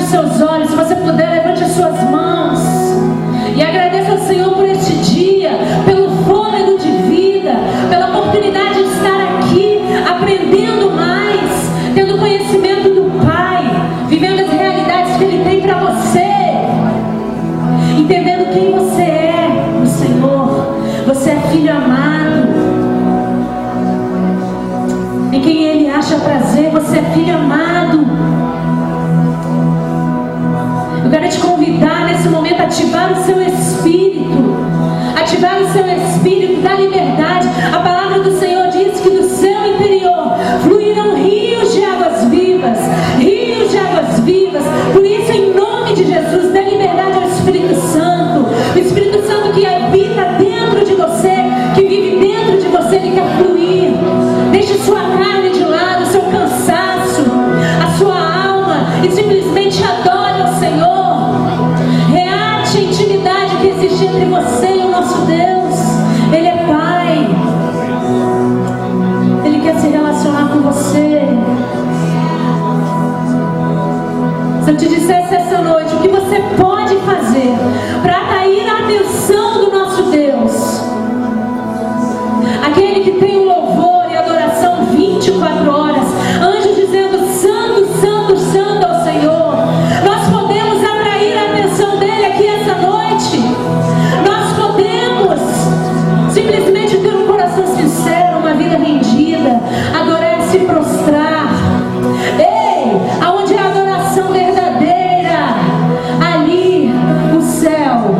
seus olhos. Se você puder, levante as suas mãos e agradeça ao Senhor por este dia, pelo fôlego de vida, pela oportunidade de estar aqui, aprendendo mais, tendo conhecimento do Pai, vivendo as realidades que Ele tem para você, entendendo quem você é no Senhor. Você é filho amado, em quem Ele acha prazer. Você é filho amado. Eu quero te convidar nesse momento a ativar o seu espírito, ativar o seu espírito da liberdade. A palavra do Senhor diz que do seu interior fluirão rios de águas vivas, rios de águas vivas. Por isso, em nome de Jesus, dê liberdade ao Espírito Santo, o Espírito Santo que habita dentro de você, que vive dentro de você. Ele quer fluir. Deixe sua carne de lado, seu cansaço, a sua alma, e simplesmente adore ao Senhor. Reate a intimidade que existe entre você e o nosso Deus. Ele é Pai. Ele quer se relacionar com você. Se eu te dissesse essa noite o que você pode fazer para atrair a atenção do nosso Deus, aquele que tem o louvor e adoração 24 horas, anjos dizendo santo, santo, santo ao Senhor, nós podemos atrair a atenção dele aqui essa noite. Nós podemos simplesmente ter um coração sincero, uma vida rendida, adorar e se prostrar. Ei, aonde é a adoração verdadeira, ali o céu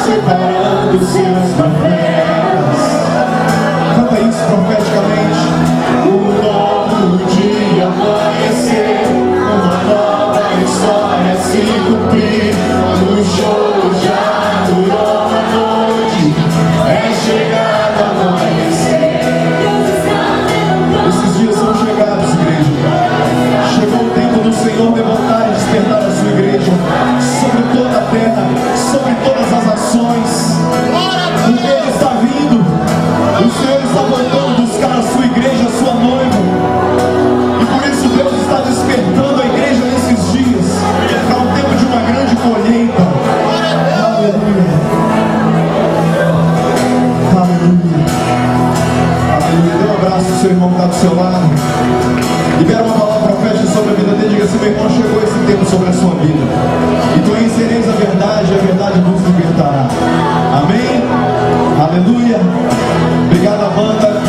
separando seus profetas. Canta isso profeticamente. Um novo dia amanhecer, uma nova história se cumprir. O show já durou a noite, é chegado a amanhecer. Esses dias são chegados, igreja. Chegou o tempo do Senhor levantar e despertar a sua igreja sobre toda a terra, sobre todas as ações. Porque Ele está vindo, o Senhor está voltando buscar a sua igreja, a sua noiva. E por isso Deus está despertando a igreja nesses dias para um tempo de uma grande colheita. Aleluia. Aleluia. Aleluia. Dê um abraço ao seu irmão que está do seu lado. Libera uma palavra profética sobre a vida dele. Diga assim: meu irmão, chegou esse tempo sobre a sua vida. E conhecereis a verdade vos libertará. Amém? Aleluia. Obrigado, Amanda.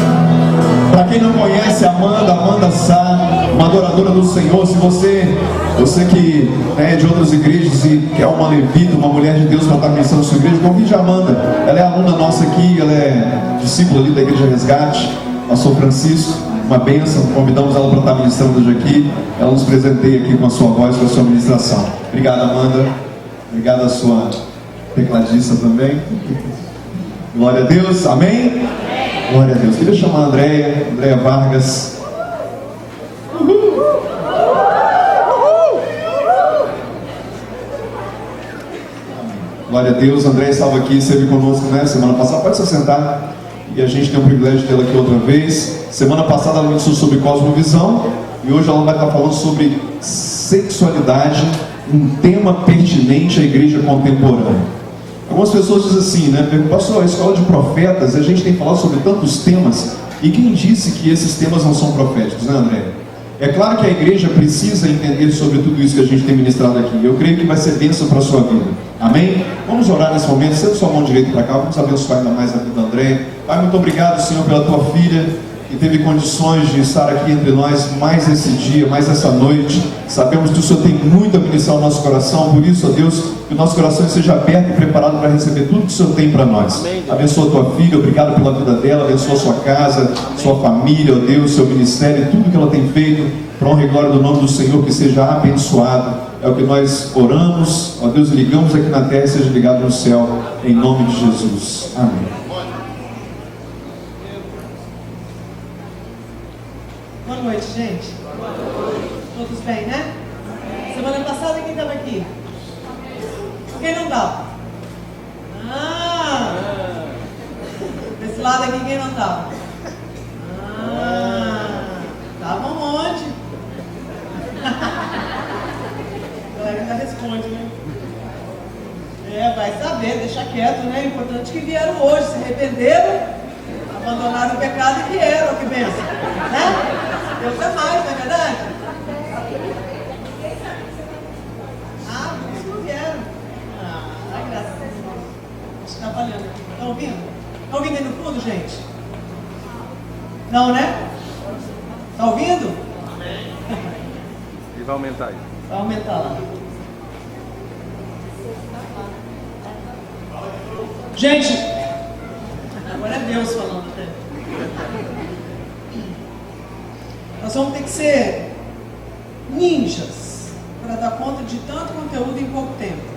Para quem não conhece Amanda Sá, uma adoradora do Senhor. Se você que é de outras igrejas e quer uma levita, uma mulher de Deus para estar ministrando a sua igreja, convide a Amanda. Ela é aluna nossa aqui, ela é discípula ali da Igreja Resgate, pastor Francisco, uma bênção. Convidamos ela para estar ministrando hoje aqui. Ela nos presenteia aqui com a sua voz, com a sua ministração. Obrigado, Amanda. Obrigado a sua tecladista também. Glória a Deus, amém? Glória a Deus. Queria chamar a Andréia Vargas. Glória a Deus. Andréia estava aqui, esteve conosco, né, semana passada. Pode se sentar. E a gente tem o privilégio de tê-la aqui outra vez. Semana passada ela ministrou sobre cosmovisão. E hoje ela vai estar falando sobre sexualidade, um tema pertinente à igreja contemporânea. Algumas pessoas dizem assim, né? Pastor, a escola de profetas, a gente tem falado sobre tantos temas. E quem disse que esses temas não são proféticos, né, André? É claro que a igreja precisa entender sobre tudo isso que a gente tem ministrado aqui. Eu creio que vai ser bênção para a sua vida. Amém? Vamos orar nesse momento. Senta sua mão direita para cá. Vamos abençoar ainda mais a vida da André. Pai, muito obrigado, Senhor, pela tua filha, que teve condições de estar aqui entre nós mais esse dia, mais essa noite. Sabemos que o Senhor tem muito a ministrar ao nosso coração. Por isso, ó Deus, que o nosso coração esteja aberto e preparado para receber tudo que o Senhor tem para nós. Amém. Abençoa a tua filha, obrigado pela vida dela. Abençoa a sua casa, sua família, ó Deus, seu ministério, tudo que ela tem feito, para honra e glória do nome do Senhor, que seja abençoado. É o que nós oramos, ó Deus, ligamos aqui na terra e seja ligado no céu, em nome de Jesus. Amém. Boa noite, gente. Todos bem, né? Semana passada quem estava aqui? Quem não estava? Desse lado aqui quem não estava? Estava um monte. A galera ainda responde, né? Vai saber, deixa quieto, né? O importante é que vieram hoje, se arrependeram, abandonaram o pecado e vieram, que benção, né? Deus é mais, não é verdade? Por isso não vieram. Graças a Deus. Acho que está valendo aqui. Estão ouvindo? Estão ouvindo aí no fundo, gente? Não, né? Está ouvindo? Amém. E vai aumentar aí. Vai aumentar lá. Gente, agora é Deus falando, né? Nós vamos ter que ser ninjas para dar conta de tanto conteúdo em pouco tempo.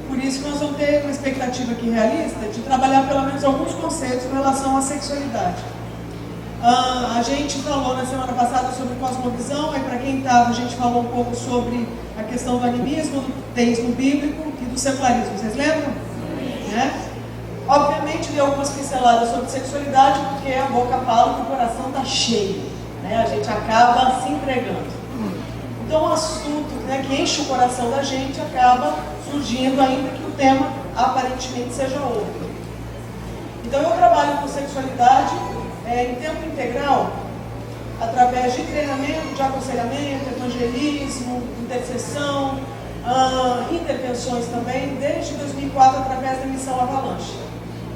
Por isso que nós vamos ter uma expectativa aqui realista de trabalhar pelo menos alguns conceitos em relação à sexualidade. A gente falou na semana passada sobre cosmovisão, aí para quem estava, a gente falou um pouco sobre a questão do animismo, do teísmo bíblico e do secularismo. Vocês lembram? Né? Obviamente deu algumas pinceladas sobre sexualidade, porque a boca fala que o coração está cheio, né? A gente acaba se entregando. Então, um assunto, né, que enche o coração da gente acaba surgindo, ainda que o tema aparentemente seja outro. Então, eu trabalho com sexualidade em tempo integral, através de treinamento, de aconselhamento, evangelismo, intercessão, intervenções também, desde 2004, através da missão Avalanche.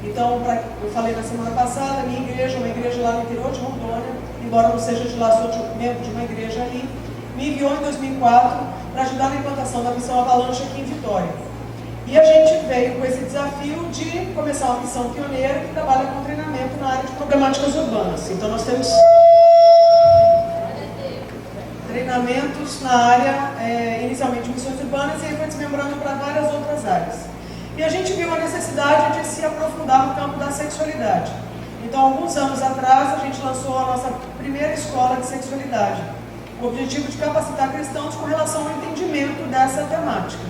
Então, eu falei na semana passada, a minha igreja, uma igreja lá no interior de Rondônia, embora não seja de lá, sou membro de uma igreja ali, me enviou em 2004 para ajudar na implantação da missão Avalanche aqui em Vitória. E a gente veio com esse desafio de começar uma missão pioneira que trabalha com treinamento na área de problemáticas urbanas. Então nós temos treinamentos na área, inicialmente de missões urbanas, e aí foi desmembrando para várias outras áreas. E a gente viu a necessidade de se aprofundar no campo da sexualidade. Então, alguns anos atrás, a gente lançou a nossa primeira escola de sexualidade, com o objetivo de capacitar cristãos com relação ao entendimento dessa temática.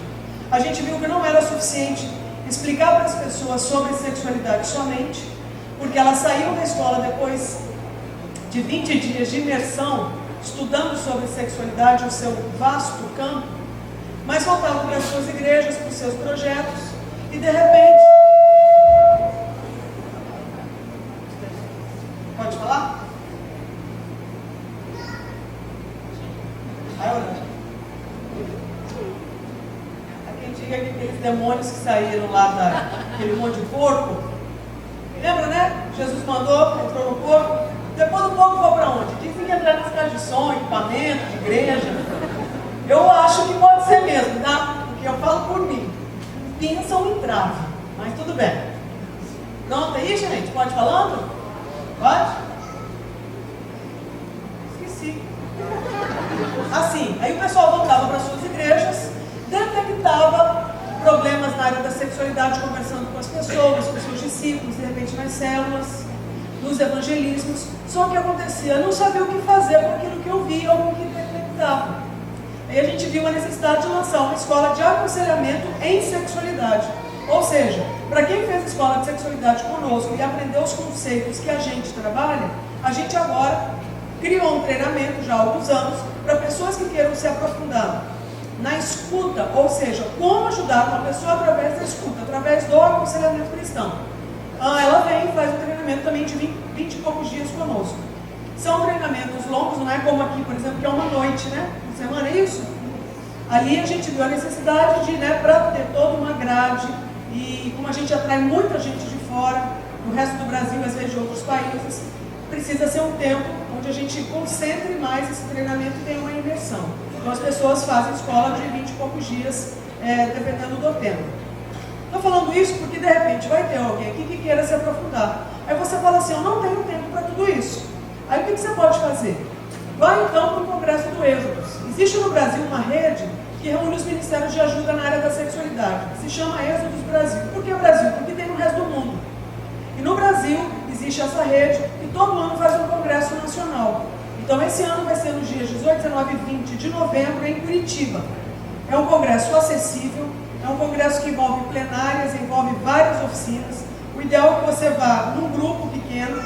A gente viu que não era suficiente explicar para as pessoas sobre sexualidade somente, porque elas saíam da escola depois de 20 dias de imersão, estudando sobre sexualidade, o seu vasto campo, mas voltavam para as suas igrejas, para os seus projetos, e de repente... Pode falar? Aí, olha. Há quem diga que aqueles demônios que saíram lá daquele monte de porco, lembra, né? Jesus mandou, entrou no porco. Depois o povo foi para onde? Dizem que entrar nas casas de som, equipamento, de igreja. Eu acho que pode ser mesmo, tá? Porque eu falo por mim. Pensam em trave, mas tudo bem. Pronto aí, gente? Pode falando? Pode? Esqueci. Assim, aí o pessoal voltava para suas igrejas, detectava problemas na área da sexualidade, conversando com as pessoas, com seus discípulos, de repente nas células, nos evangelismos. Só que acontecia, eu não sabia o que fazer com aquilo que eu via ou com o que detectava. Aí a gente viu a necessidade de lançar uma escola de aconselhamento em sexualidade. Ou seja, para quem fez escola de sexualidade conosco e aprendeu os conceitos que a gente trabalha, a gente agora criou um treinamento já há alguns anos para pessoas que queiram se aprofundar na escuta, ou seja, como ajudar uma pessoa através da escuta, através do aconselhamento cristão. Ela vem e faz um treinamento também de 20 e poucos dias conosco. São treinamentos longos, não é como aqui, por exemplo, que é uma noite, né? Por semana, é isso? Ali a gente viu a necessidade de, para ter toda uma grade, e como a gente atrai muita gente de fora, do resto do Brasil, às vezes de outros países, precisa ser um tempo onde a gente concentre mais esse treinamento e tenha uma imersão. Então as pessoas fazem escola de 20 e poucos dias, dependendo do tema. Estou falando isso porque de repente vai ter alguém aqui que queira se aprofundar. Aí você fala assim, eu não tenho tempo para tudo isso. Aí o que você pode fazer? Vai então para o Congresso do Êxodo. Existe no Brasil uma rede que reúne os ministérios de ajuda na área da sexualidade. Se chama Êxodos Brasil. Por que Brasil? Porque tem no resto do mundo. E no Brasil existe essa rede e todo ano faz um congresso nacional. Então esse ano vai ser nos dias 18, 19 e 20 de novembro em Curitiba. É um congresso acessível, é um congresso que envolve plenárias, envolve várias oficinas. O ideal é que você vá num grupo pequeno.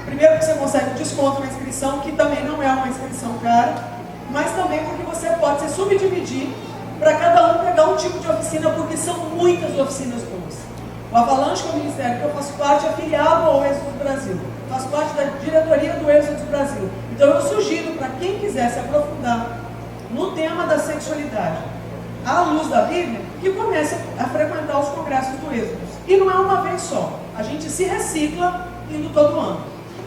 Primeiro que você consegue desconto na inscrição, que também não é uma inscrição cara, mas também porque você pode se subdividir para cada um pegar um tipo de oficina, porque são muitas oficinas boas. O Avalanche, que é o ministério que eu faço parte, é afiliado ao Êxodos Brasil. Faço parte da diretoria do Êxodos Brasil. Então eu sugiro para quem quiser se aprofundar no tema da sexualidade, à luz da Bíblia, que comece a frequentar os congressos do Êxodos. E não é uma vez só. A gente se recicla indo todo ano.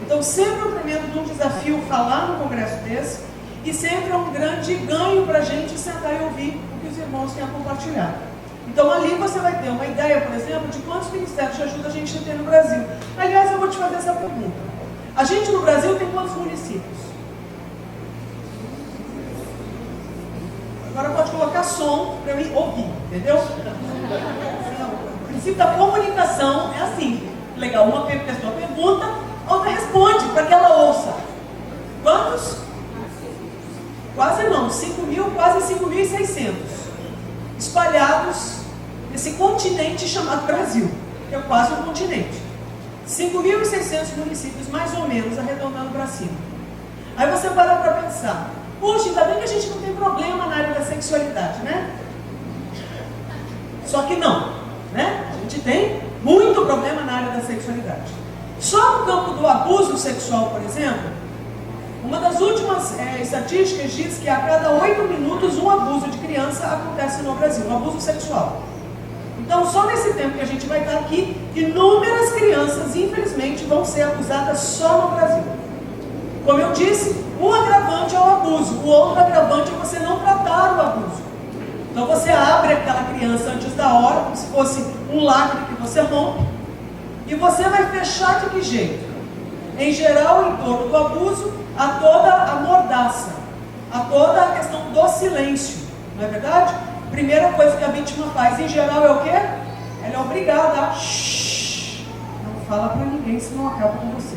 Então sempre é um tremendo um desafio falar no congresso desse, e sempre é um grande ganho para a gente sentar e ouvir o que os irmãos têm a compartilhar. Então ali você vai ter uma ideia, por exemplo, de quantos ministérios de ajuda a gente tem no Brasil. Aliás, eu vou te fazer essa pergunta. A gente no Brasil tem quantos municípios? Agora pode colocar som para eu ouvir, entendeu? O princípio da comunicação é assim. Legal, uma pessoa pergunta, outra responde para que ela ouça. Quantos? Quase não, 5.000, quase 5.600. Espalhados nesse continente chamado Brasil, que é quase um continente. 5.600 municípios, mais ou menos, arredondando para cima. Aí você para pensar, puxa, ainda bem que a gente não tem problema na área da sexualidade, né? Só que não, né? A gente tem muito problema na área da sexualidade. Só no campo do abuso sexual, por exemplo, uma das últimas estatísticas diz que a cada 8 minutos um abuso de criança acontece no Brasil, um abuso sexual. Então, só nesse tempo que a gente vai estar aqui, inúmeras crianças, infelizmente, vão ser abusadas só no Brasil. Como eu disse, um agravante é o abuso, o outro agravante é você não tratar o abuso. Então você abre aquela criança antes da hora, como se fosse um lacre que você rompe, e você vai fechar de que jeito? Em geral, em torno do abuso, há toda a mordaça, há toda a questão do silêncio, não é verdade? Primeira coisa que a vítima faz, em geral, é o quê? Ela é obrigada a shhh, não fala para ninguém, senão acaba com você.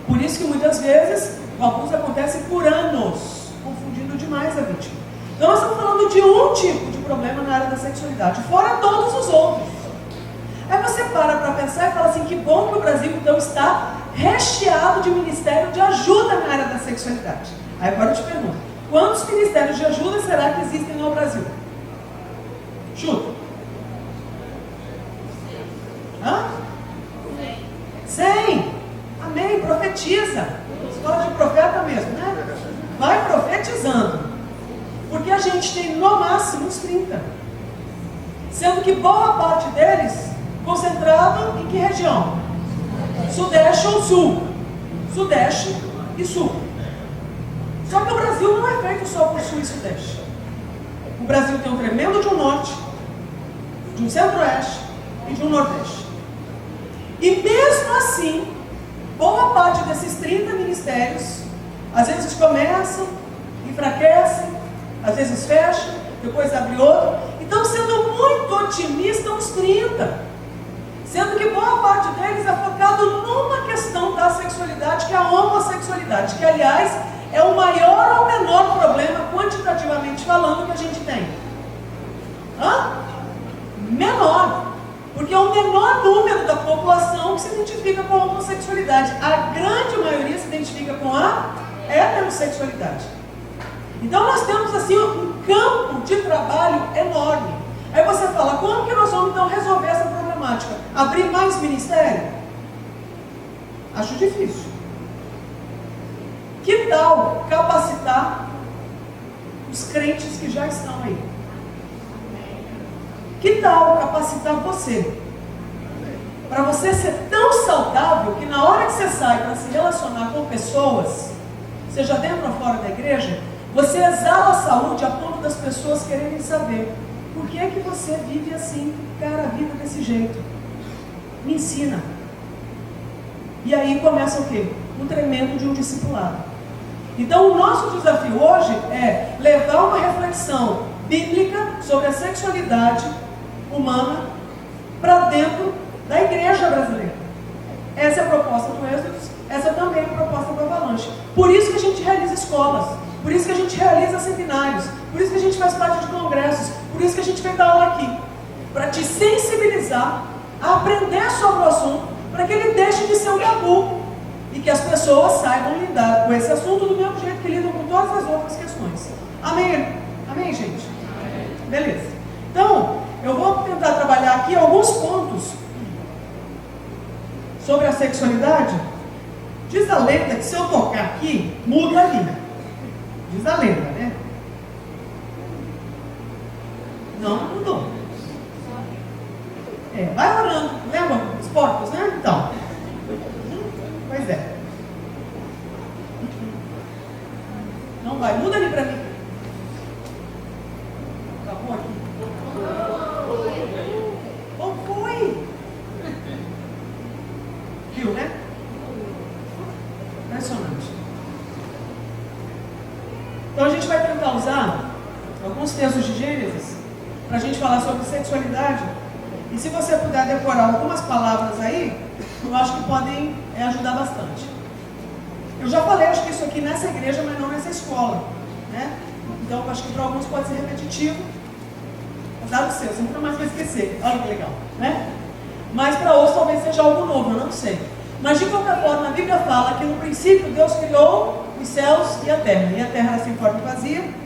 Por isso que muitas vezes o abuso acontece por anos, confundindo demais a vítima. Então nós estamos falando de um tipo de problema na área da sexualidade, fora todos os outros. Aí você para pensar e fala assim, que bom que o Brasil então está recheado de ministério de ajuda na área da sexualidade. Aí agora eu te pergunto, quantos ministérios de ajuda será que existem no Brasil? Chuta. Hã? 100. Amém, profetiza. Escola de profeta mesmo, né? Vai profetizando. Porque a gente tem no máximo uns 30. Sendo que boa parte deles concentrado em que região? Sudeste ou Sul? Sudeste e Sul. Só que o Brasil não é feito só por Sul e Sudeste. O Brasil tem um tremendo de um Norte, de um Centro-Oeste e de um Nordeste. E mesmo assim, boa parte desses 30 ministérios, às vezes começam, enfraquecem, às vezes fecham, depois abre outro. Então, sendo muito otimista, uns 30. Sendo que boa parte deles é focado numa questão da sexualidade, que é a homossexualidade, que, aliás, é o maior ou menor problema, quantitativamente falando, que a gente tem. Hã? Menor. Porque é o menor número da população que se identifica com a homossexualidade. A grande maioria se identifica com a heterossexualidade. Então nós temos assim um campo de trabalho enorme. Aí você fala, como que nós vamos então resolver essa problemática? Abrir mais ministério? Acho difícil. Que tal capacitar os crentes que já estão aí? Que tal capacitar você? Para você ser tão saudável que na hora que você sai para se relacionar com pessoas, seja dentro ou fora da igreja, você exala a saúde a ponto das pessoas quererem saber por que é que você vive assim, cara, a vida desse jeito. Me ensina. E aí começa o quê? Um tremendo de um discipulado. Então o nosso desafio hoje é levar uma reflexão bíblica sobre a sexualidade humana para dentro da igreja brasileira. Essa é a proposta do Êxodo, essa também é a proposta do Avalanche. Por isso que a gente realiza escolas, por isso que a gente realiza seminários, por isso que a gente faz parte de congressos, por isso que a gente vem dar aula aqui, para te sensibilizar a aprender sobre o assunto, para que ele deixe de ser um tabu e que as pessoas saibam lidar com esse assunto do mesmo jeito que lidam com todas as outras questões. Amém? Amém, gente? Amém. Beleza. Então, eu vou tentar trabalhar aqui alguns pontos sobre a sexualidade. Diz a lenda que se eu tocar aqui, muda ali. Diz a lenda, né? Não mudou. Vai orando. Lembra os porcos, né? Então. Pois é. Não vai. Muda ali pra mim. Acabou aqui. Ou foi? Viu, né? Impressionante. Então a gente vai tentar usar alguns textos de Gênesis para a gente falar sobre sexualidade. E se você puder decorar algumas palavras aí, eu acho que podem ajudar bastante. Eu já falei, acho que isso aqui nessa igreja, mas não nessa escola, né? Então, acho que para alguns pode ser repetitivo. Azar do seu, você nunca mais vai esquecer. Olha que legal, né? Mas para outros talvez seja algo novo, eu não sei. Mas de qualquer forma, a Bíblia fala que no princípio Deus criou os céus e a terra era sem forma e vazia,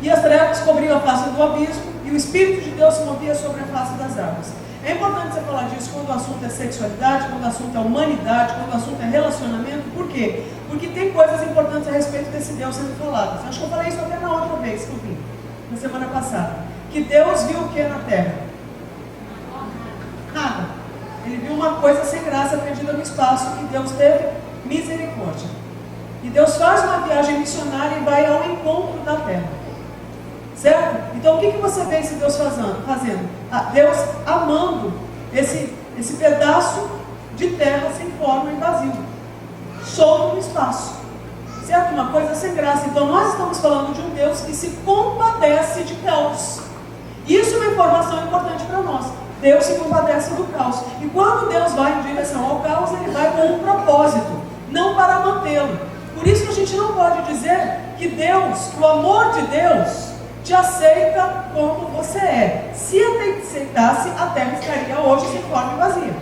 e as trevas cobriam a face do abismo, e o Espírito de Deus se movia sobre a face das águas. É importante você falar disso quando o assunto é sexualidade, quando o assunto é humanidade, quando o assunto é relacionamento. Por quê? Porque tem coisas importantes a respeito desse Deus sendo faladas. Acho que eu falei isso até na outra vez que eu vim, na semana passada. Que Deus viu o que na terra? Nada. Ele viu uma coisa sem graça perdida no espaço, e Deus teve misericórdia. E Deus faz uma viagem missionária e vai ao encontro da terra. Certo? Então o que você vê esse Deus fazendo? Deus amando esse pedaço de terra sem forma e vazio, solto no espaço. Certo? Uma coisa sem graça. Então nós estamos falando de um Deus que se compadece de caos. Isso é uma informação importante para nós. Deus se compadece do caos. E quando Deus vai em direção ao caos, Ele vai com um propósito, não para mantê-lo. Por isso que a gente não pode dizer que Deus, o amor de Deus, te aceita como você é. Se Ele aceitasse, a terra estaria hoje sem forma e vazia.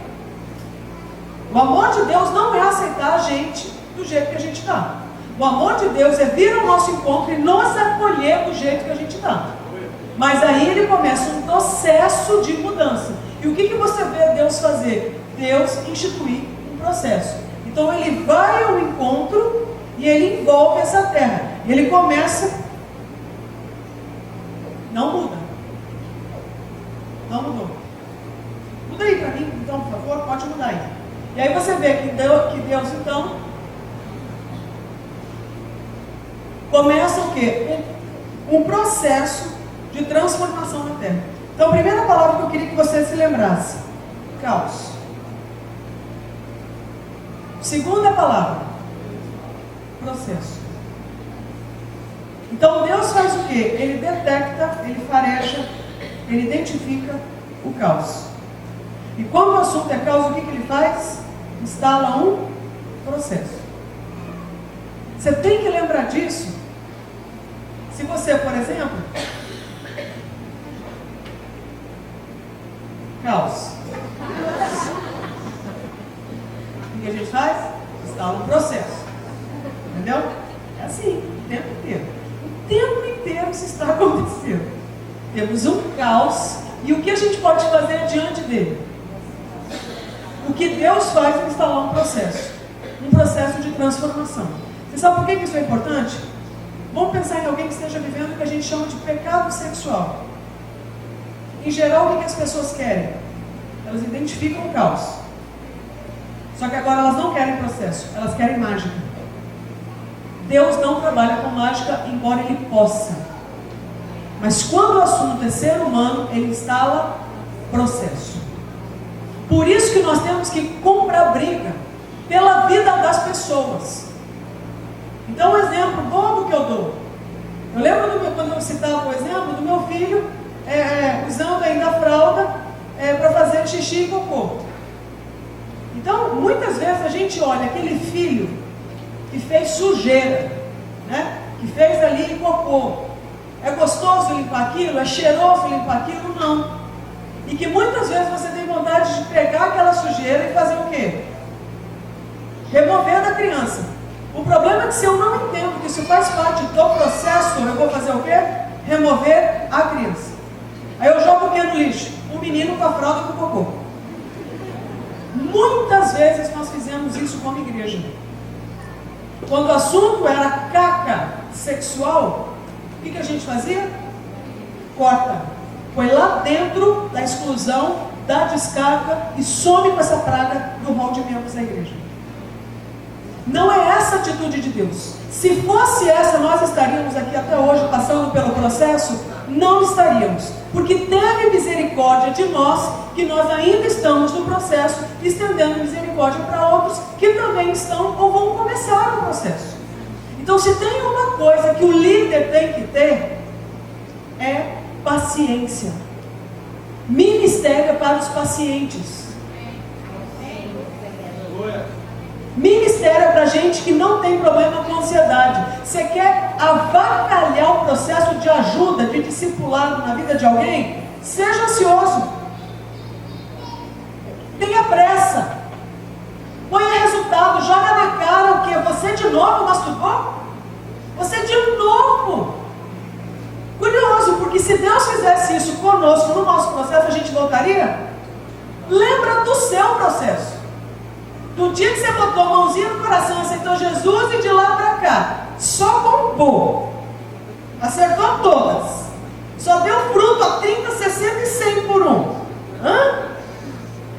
O amor de Deus não é aceitar a gente do jeito que a gente está. O amor de Deus é vir ao nosso encontro e nos acolher do jeito que a gente está. Mas aí Ele começa um processo de mudança. E o que você vê Deus fazer? Deus instituir um processo. Então Ele vai ao encontro e Ele envolve essa terra. Ele começa... Não muda. Não mudou. Muda aí para mim, então, por favor, pode mudar aí. E aí você vê que Deus então, começa o quê? Um processo de transformação na terra. Então, a primeira palavra que eu queria que você se lembrasse: caos. Segunda palavra: processo. Então, Deus faz o quê? Ele detecta, ele fareja, ele identifica o caos. E quando o assunto é caos, o que ele faz? Instala um processo. Você tem que lembrar disso. Se você, por exemplo, caos, o que a gente faz? Instala um processo. Entendeu? É assim, o tempo inteiro. O tempo inteiro isso está acontecendo. Temos um caos, e o que a gente pode fazer diante dele? O que Deus faz é instalar um processo de transformação. Você sabe por que isso é importante? Vamos pensar em alguém que esteja vivendo o que a gente chama de pecado sexual. Em geral, o que as pessoas querem? Elas identificam o caos. Só que agora elas não querem processo, elas querem mágica. Deus não trabalha com mágica, embora Ele possa. Mas quando o assunto é ser humano, Ele instala processo. Por isso que nós temos que comprar briga pela vida das pessoas. Então, um exemplo bobo que eu dou. Eu lembro quando eu citava o exemplo do meu filho usando ainda a fralda para fazer xixi e cocô. Então, muitas vezes a gente olha aquele filho que fez sujeira, né? Que fez ali cocô. É gostoso limpar aquilo? É cheiroso limpar aquilo? Não. E que muitas vezes você tem vontade de pegar aquela sujeira e fazer o quê? Remover da criança. O problema é que se eu não entendo que isso faz parte do processo, eu vou fazer o quê? Remover a criança. Aí eu jogo o quê no lixo? O menino com a fralda e com o cocô. Muitas vezes nós fizemos isso como igreja. Quando o assunto era caca sexual, o que a gente fazia? Corta. Põe lá dentro da exclusão, da descarga e some com essa praga do rol de membros da igreja. Não é essa a atitude de Deus. Se fosse essa, nós estaríamos aqui até hoje passando pelo processo? Não estaríamos. Porque teve misericórdia de nós, que nós ainda estamos no processo, estendendo misericórdia para outros que também estão ou vão começar o processo. Então, se tem uma coisa que o líder tem que ter, é paciência. Ministério é para os pacientes. Ministério é para gente que não tem problema com ansiedade. Você quer avacalhar o processo de ajuda, de discipulado na vida de alguém? Seja ansioso. Tenha pressa. Ponha resultado. Joga na cara o quê? Você de novo masturbou? Você de novo? Curioso, porque se Deus fizesse isso conosco no nosso processo, a gente voltaria? Lembra do seu processo. Do dia que você botou a mãozinha no coração, aceitou Jesus e de lá para cá, só bombou. Acertou todas. Só deu fruto a 30, 60 e 100 por um.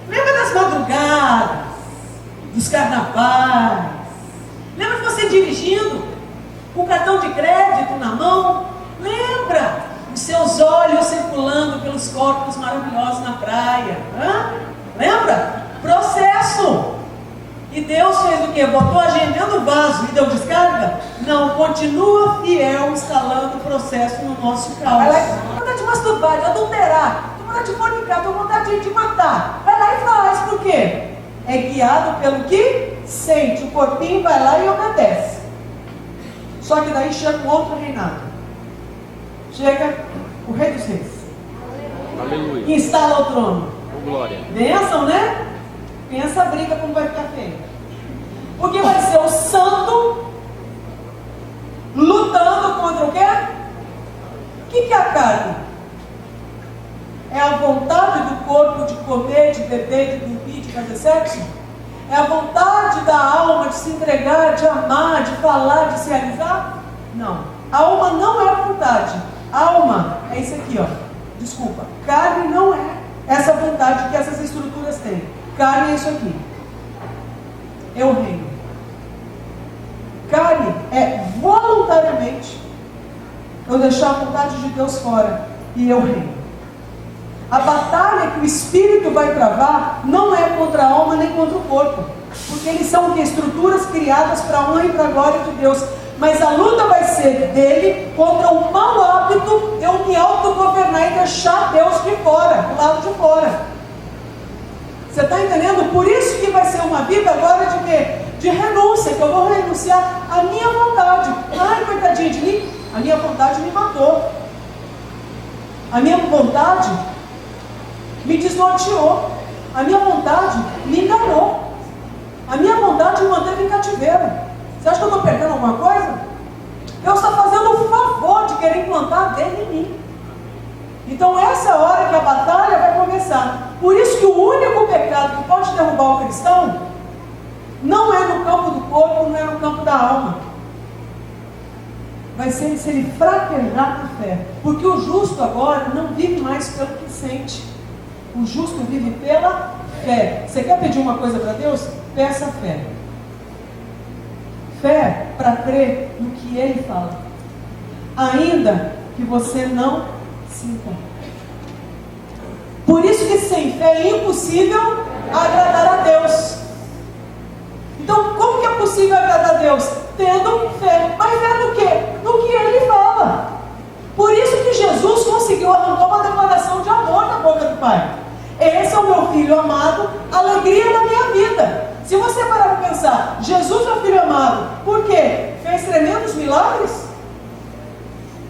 Lembra das madrugadas, dos carnavais? Lembra de você dirigindo, com cartão de crédito na mão? Lembra? os seus olhos circulando pelos corpos maravilhosos na praia. Lembra? Processo. E Deus fez o quê? Botou a gente dentro do vaso e deu descarga? Não, continua fiel instalando o processo no nosso caos. Vai lá e vontade de masturbar, de adulterar, tem vontade de fornicar, tem vontade de matar. Vai lá e faz, por quê? É guiado pelo que sente. O corpinho vai lá e obedece. Só que daí chega um outro reinado. Chega o Rei dos Reis. Aleluia. E instala o trono. Oh, glória. Bênção, né? Pensa a briga como vai ficar feia. Porque vai ser o santo lutando contra o quê? O que é a carne? É a vontade do corpo de comer, de beber, de dormir, de fazer sexo? É a vontade da alma de se entregar, de amar, de falar, de se realizar? Não. A alma não é vontade. A alma é isso aqui, ó. Desculpa. Carne não é essa vontade que essas estruturas têm. Carne é isso aqui. Eu reino. Carne é voluntariamente eu deixar a vontade de Deus fora e eu reino. A batalha que o espírito vai travar não é contra a alma nem contra o corpo, porque eles são que estruturas criadas para a honra e para a glória de Deus. Mas a luta vai ser dele contra o mau hábito de eu me autogovernar e deixar Deus de fora, do lado de fora. Você está entendendo? Por isso que vai ser uma vida agora de quê? De renúncia, que eu vou renunciar à minha vontade. Ai, coitadinha de mim, a minha vontade me matou. A minha vontade me desnorteou. A minha vontade me enganou. A minha vontade me manteve em cativeiro. Você acha que eu estou perdendo alguma coisa? Eu estou fazendo o favor de querer implantar dele em mim. Então essa é a hora que a batalha vai começar. Por isso que o único pecado que pode derrubar o cristão não é no campo do corpo, não é no campo da alma. Vai ser se ele fraquejar na fé. Porque o justo agora não vive mais pelo que sente. O justo vive pela fé. Você quer pedir uma coisa para Deus? Peça fé. Fé para crer no que Ele fala. Ainda que você não sinta. Por isso que sem fé é impossível agradar a Deus. Então, como que é possível agradar a Deus? Tendo fé. Mas fé no quê? No que Ele fala. Por isso que Jesus conseguiu arrancar uma declaração de amor da boca do Pai. Esse é o meu filho amado, alegria da minha vida. Se você parar para pensar, Jesus é o filho amado, por quê? Fez tremendos milagres?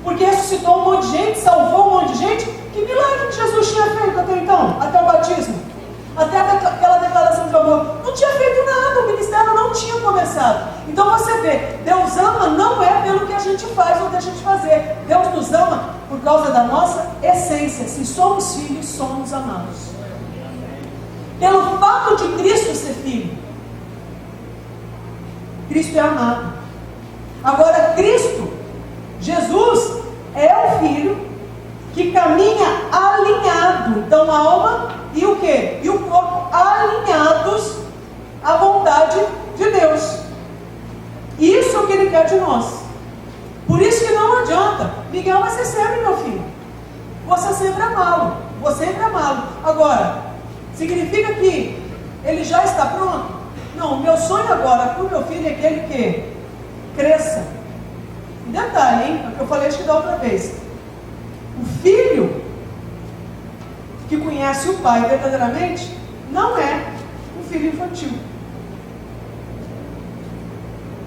Porque ressuscitou um monte de gente, salvou um monte de gente. Que milagre que Jesus tinha feito até então? Até o batismo? Até aquela declaração de amor? Não tinha feito nada, o ministério não tinha começado. Então você vê, Deus ama não é pelo que a gente faz ou deixa de fazer. Deus nos ama por causa da nossa essência. Se somos filhos, somos amados. Pelo fato de Cristo ser filho. Cristo é amado. Agora Cristo, Jesus, é o Filho que caminha alinhado. Então a alma e o quê? E o corpo alinhados à vontade de Deus. Isso é o que Ele quer de nós. Por isso que não adianta. Miguel vai ser sempre meu filho. Você sempre amá-lo. Vou sempre amá-lo. Agora, significa que ele já está pronto? Não, o meu sonho agora para o meu filho é que ele que cresça. Um detalhe, hein? É o que eu falei acho que da outra vez. O filho que conhece o pai verdadeiramente não é um filho infantil.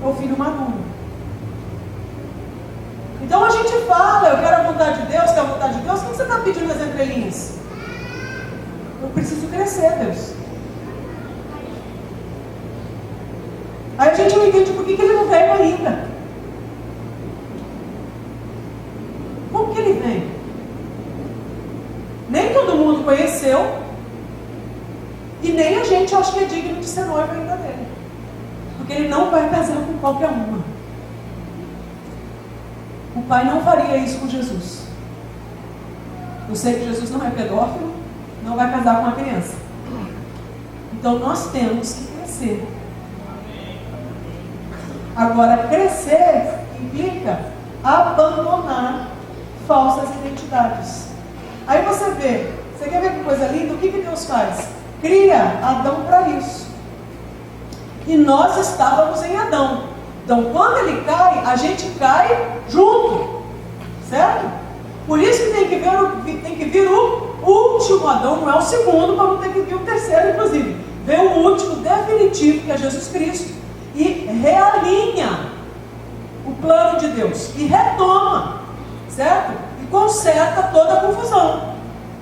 É o filho maduro. Então a gente fala, eu quero a vontade de Deus, quero a vontade de Deus. O que você está pedindo nas entrelinhas? Eu preciso crescer, Deus. Aí a gente não entende por que ele não veio ainda. Como que ele vem? Nem todo mundo conheceu e nem a gente acha que é digno de ser noivo ainda dele. Porque ele não vai casar com qualquer uma. O pai não faria isso com Jesus. Eu sei que Jesus não é pedófilo, não vai casar com uma criança. Então nós temos que crescer. Agora, crescer implica abandonar falsas identidades. Aí você vê, você quer ver que coisa linda? O que Deus faz? Cria Adão para isso. E nós estávamos em Adão. Então, quando ele cai, a gente cai junto. Certo? Por isso que tem que vir o último Adão, não é o segundo, para não ter que vir o terceiro, inclusive. Vem o último definitivo, que é Jesus Cristo, e realinha o plano de Deus. E retoma, certo? E conserta toda a confusão.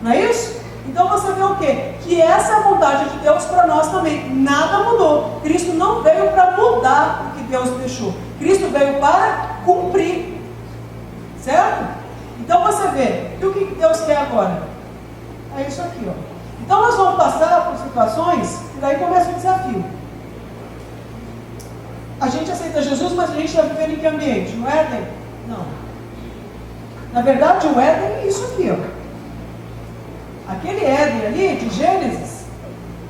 Não é isso? Então você vê o quê? Que essa é a vontade de Deus para nós também. Nada mudou. Cristo não veio para mudar o que Deus deixou. Cristo veio para cumprir. Certo? Então você vê, e o que Deus quer agora? É isso aqui, ó. Então nós vamos passar por situações, e daí começa o desafio. A gente aceita Jesus, mas a gente está vivendo em que ambiente? No Éden? Não. Na verdade, o Éden é isso aqui, ó. Aquele Éden ali, de Gênesis,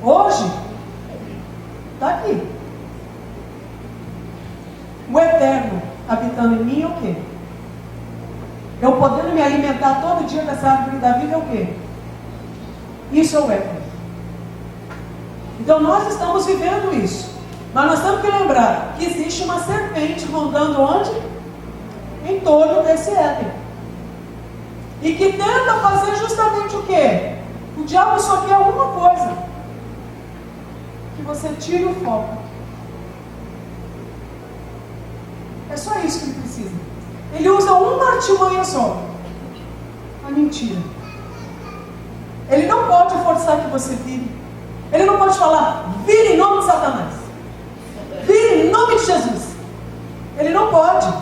hoje, está aqui. O Eterno habitando em mim é o quê? Eu podendo me alimentar todo dia dessa árvore da vida é o quê? Isso é o Éden. Então nós estamos vivendo isso. Mas nós temos que lembrar que existe uma serpente rondando onde? Em torno desse Éden. E que tenta fazer justamente o quê? O diabo só quer uma coisa. Que você tire o foco. É só isso que ele precisa. Ele usa uma artimanha só. A mentira. Ele não pode forçar que você vire. Ele não pode falar, vire em nome de Satanás. Vire em nome de Jesus. Ele não pode.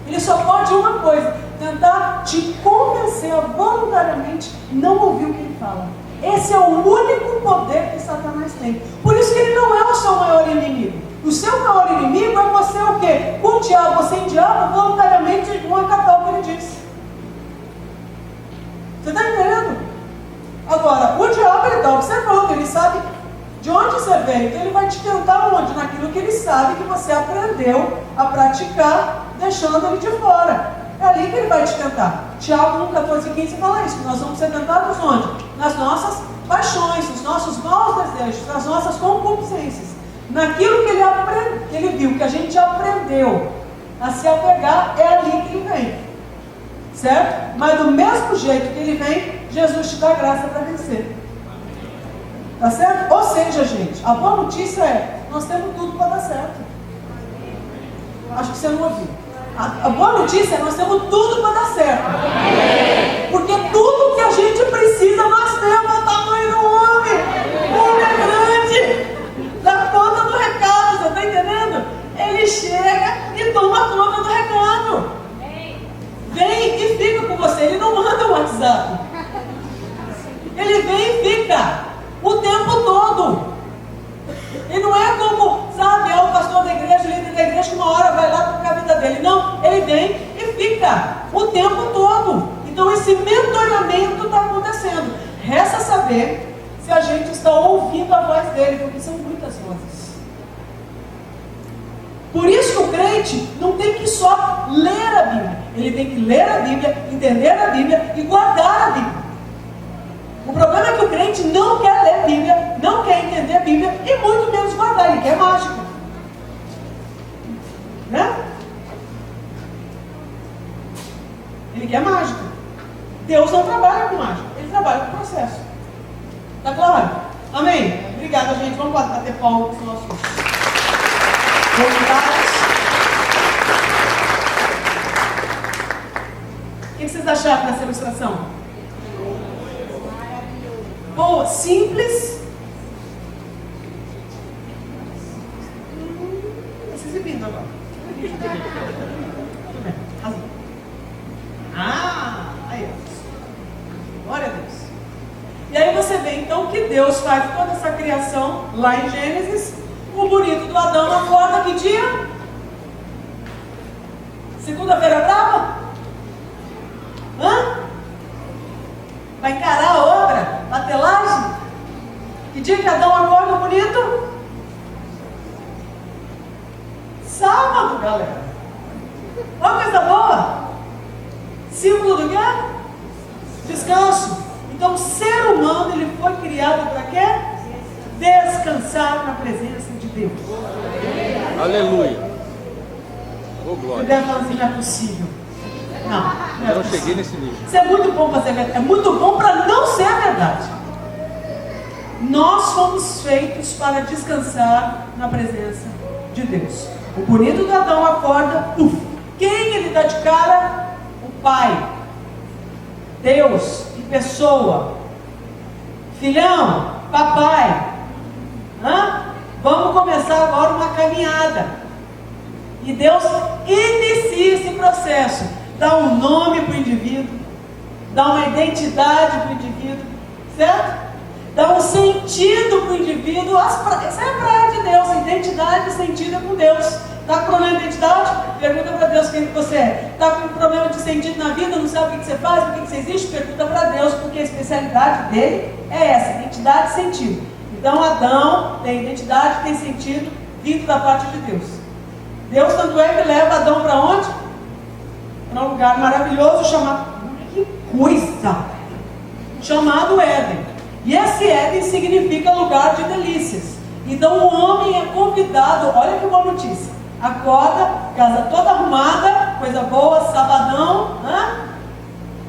Ele só pode uma coisa: tentar te convencer a voluntariamente não ouvir o que ele fala. Esse é o único poder que Satanás tem. Por isso que ele não é o seu maior inimigo. O seu maior inimigo é você o quê? Com o diabo, sem diabo, voluntariamente não acatar o que ele diz. Você está entendendo? Agora, o diabo, ele está observando, ele sabe de onde você veio. Então ele vai te tentar onde? Naquilo que ele sabe que você aprendeu a praticar, deixando ele de fora. É ali que ele vai te tentar. Tiago 1,14,15 fala isso. Nós vamos ser tentados onde? Nas nossas paixões, nos nossos maus desejos, nas nossas concupiscências. Naquilo que ele aprendeu, que ele viu, que a gente aprendeu a se apegar, é ali que ele vem. Certo? Mas do mesmo jeito que ele vem, Jesus te dá graça para vencer. Tá certo? Ou seja, gente, a boa notícia é, nós temos tudo para dar certo. Acho que você não ouviu. A boa notícia é, nós temos tudo para dar certo. Porque tudo que a gente precisa, nós temos. O tamanho do homem. O homem é grande. Da conta do recado, você está entendendo? Ele chega e toma conta do recado. Vem e fica com você. Ele não manda o WhatsApp. Ele vem e fica o tempo todo. Ele não é como, sabe, é o pastor da igreja, o líder da igreja, que uma hora vai lá tocar a vida dele. Não, ele vem e fica o tempo todo. Então esse mentoreamento está acontecendo. Resta saber se a gente está ouvindo a voz dele, porque são muitas vozes. Por isso que o crente não tem que só ler a Bíblia. Ele tem que ler a Bíblia, entender a Bíblia e guardar a Bíblia. O problema é que o crente não quer ler a Bíblia, não quer entender a Bíblia e muito menos guardar. Ele quer mágica. Né? Ele quer mágica. Deus não trabalha com mágica, ele trabalha com processo. Tá claro? Amém? Obrigada, gente. Vamos bater palma com os nossos voluntários. O que vocês acharam dessa ilustração? Boa, simples. Está se exibindo agora. Aí, ó. Glória a Deus. E aí você vê então que Deus faz toda essa criação lá em Gênesis. O bonito do Adão acorda que dia? Segunda-feira brava? Vai encarar a obra? Batelagem? Que dia que Adão acorda bonito? Sábado, galera. Olha coisa boa. Símbolo do quê? Descanso. Então o ser humano ele foi criado para quê? Descansar na presença de Deus. Aleluia. Ô, Você glória. deve falar assim, não é possível. Não é Eu não possível. cheguei nesse nível. Isso é muito bom para ser verdade. É muito bom para não ser verdade. Nós fomos feitos para descansar na presença de Deus. O bonito do Adão acorda. Quem ele dá de cara? O Pai. Deus em pessoa. Filhão, papai. Vamos começar agora uma caminhada. E Deus inicia esse processo. Dá um nome para o indivíduo. Dá uma identidade para o indivíduo. Certo? Dá um sentido para o indivíduo. Essa é a praia de Deus. Identidade e sentido é com Deus. Está com problema de identidade? Pergunta para Deus quem que você é. Está com problema de sentido na vida? Não sabe o que você faz? Por que você existe? Pergunta para Deus, porque a especialidade dele é essa, identidade e sentido. Então Adão tem identidade, tem sentido, vindo da parte de Deus. Deus tanto é que leva Adão para onde? Para um lugar maravilhoso chamado, que coisa! Chamado Éden. E esse Éden significa lugar de delícias. Então o homem é convidado, olha que boa notícia. Acorda, casa toda arrumada, coisa boa, sabadão,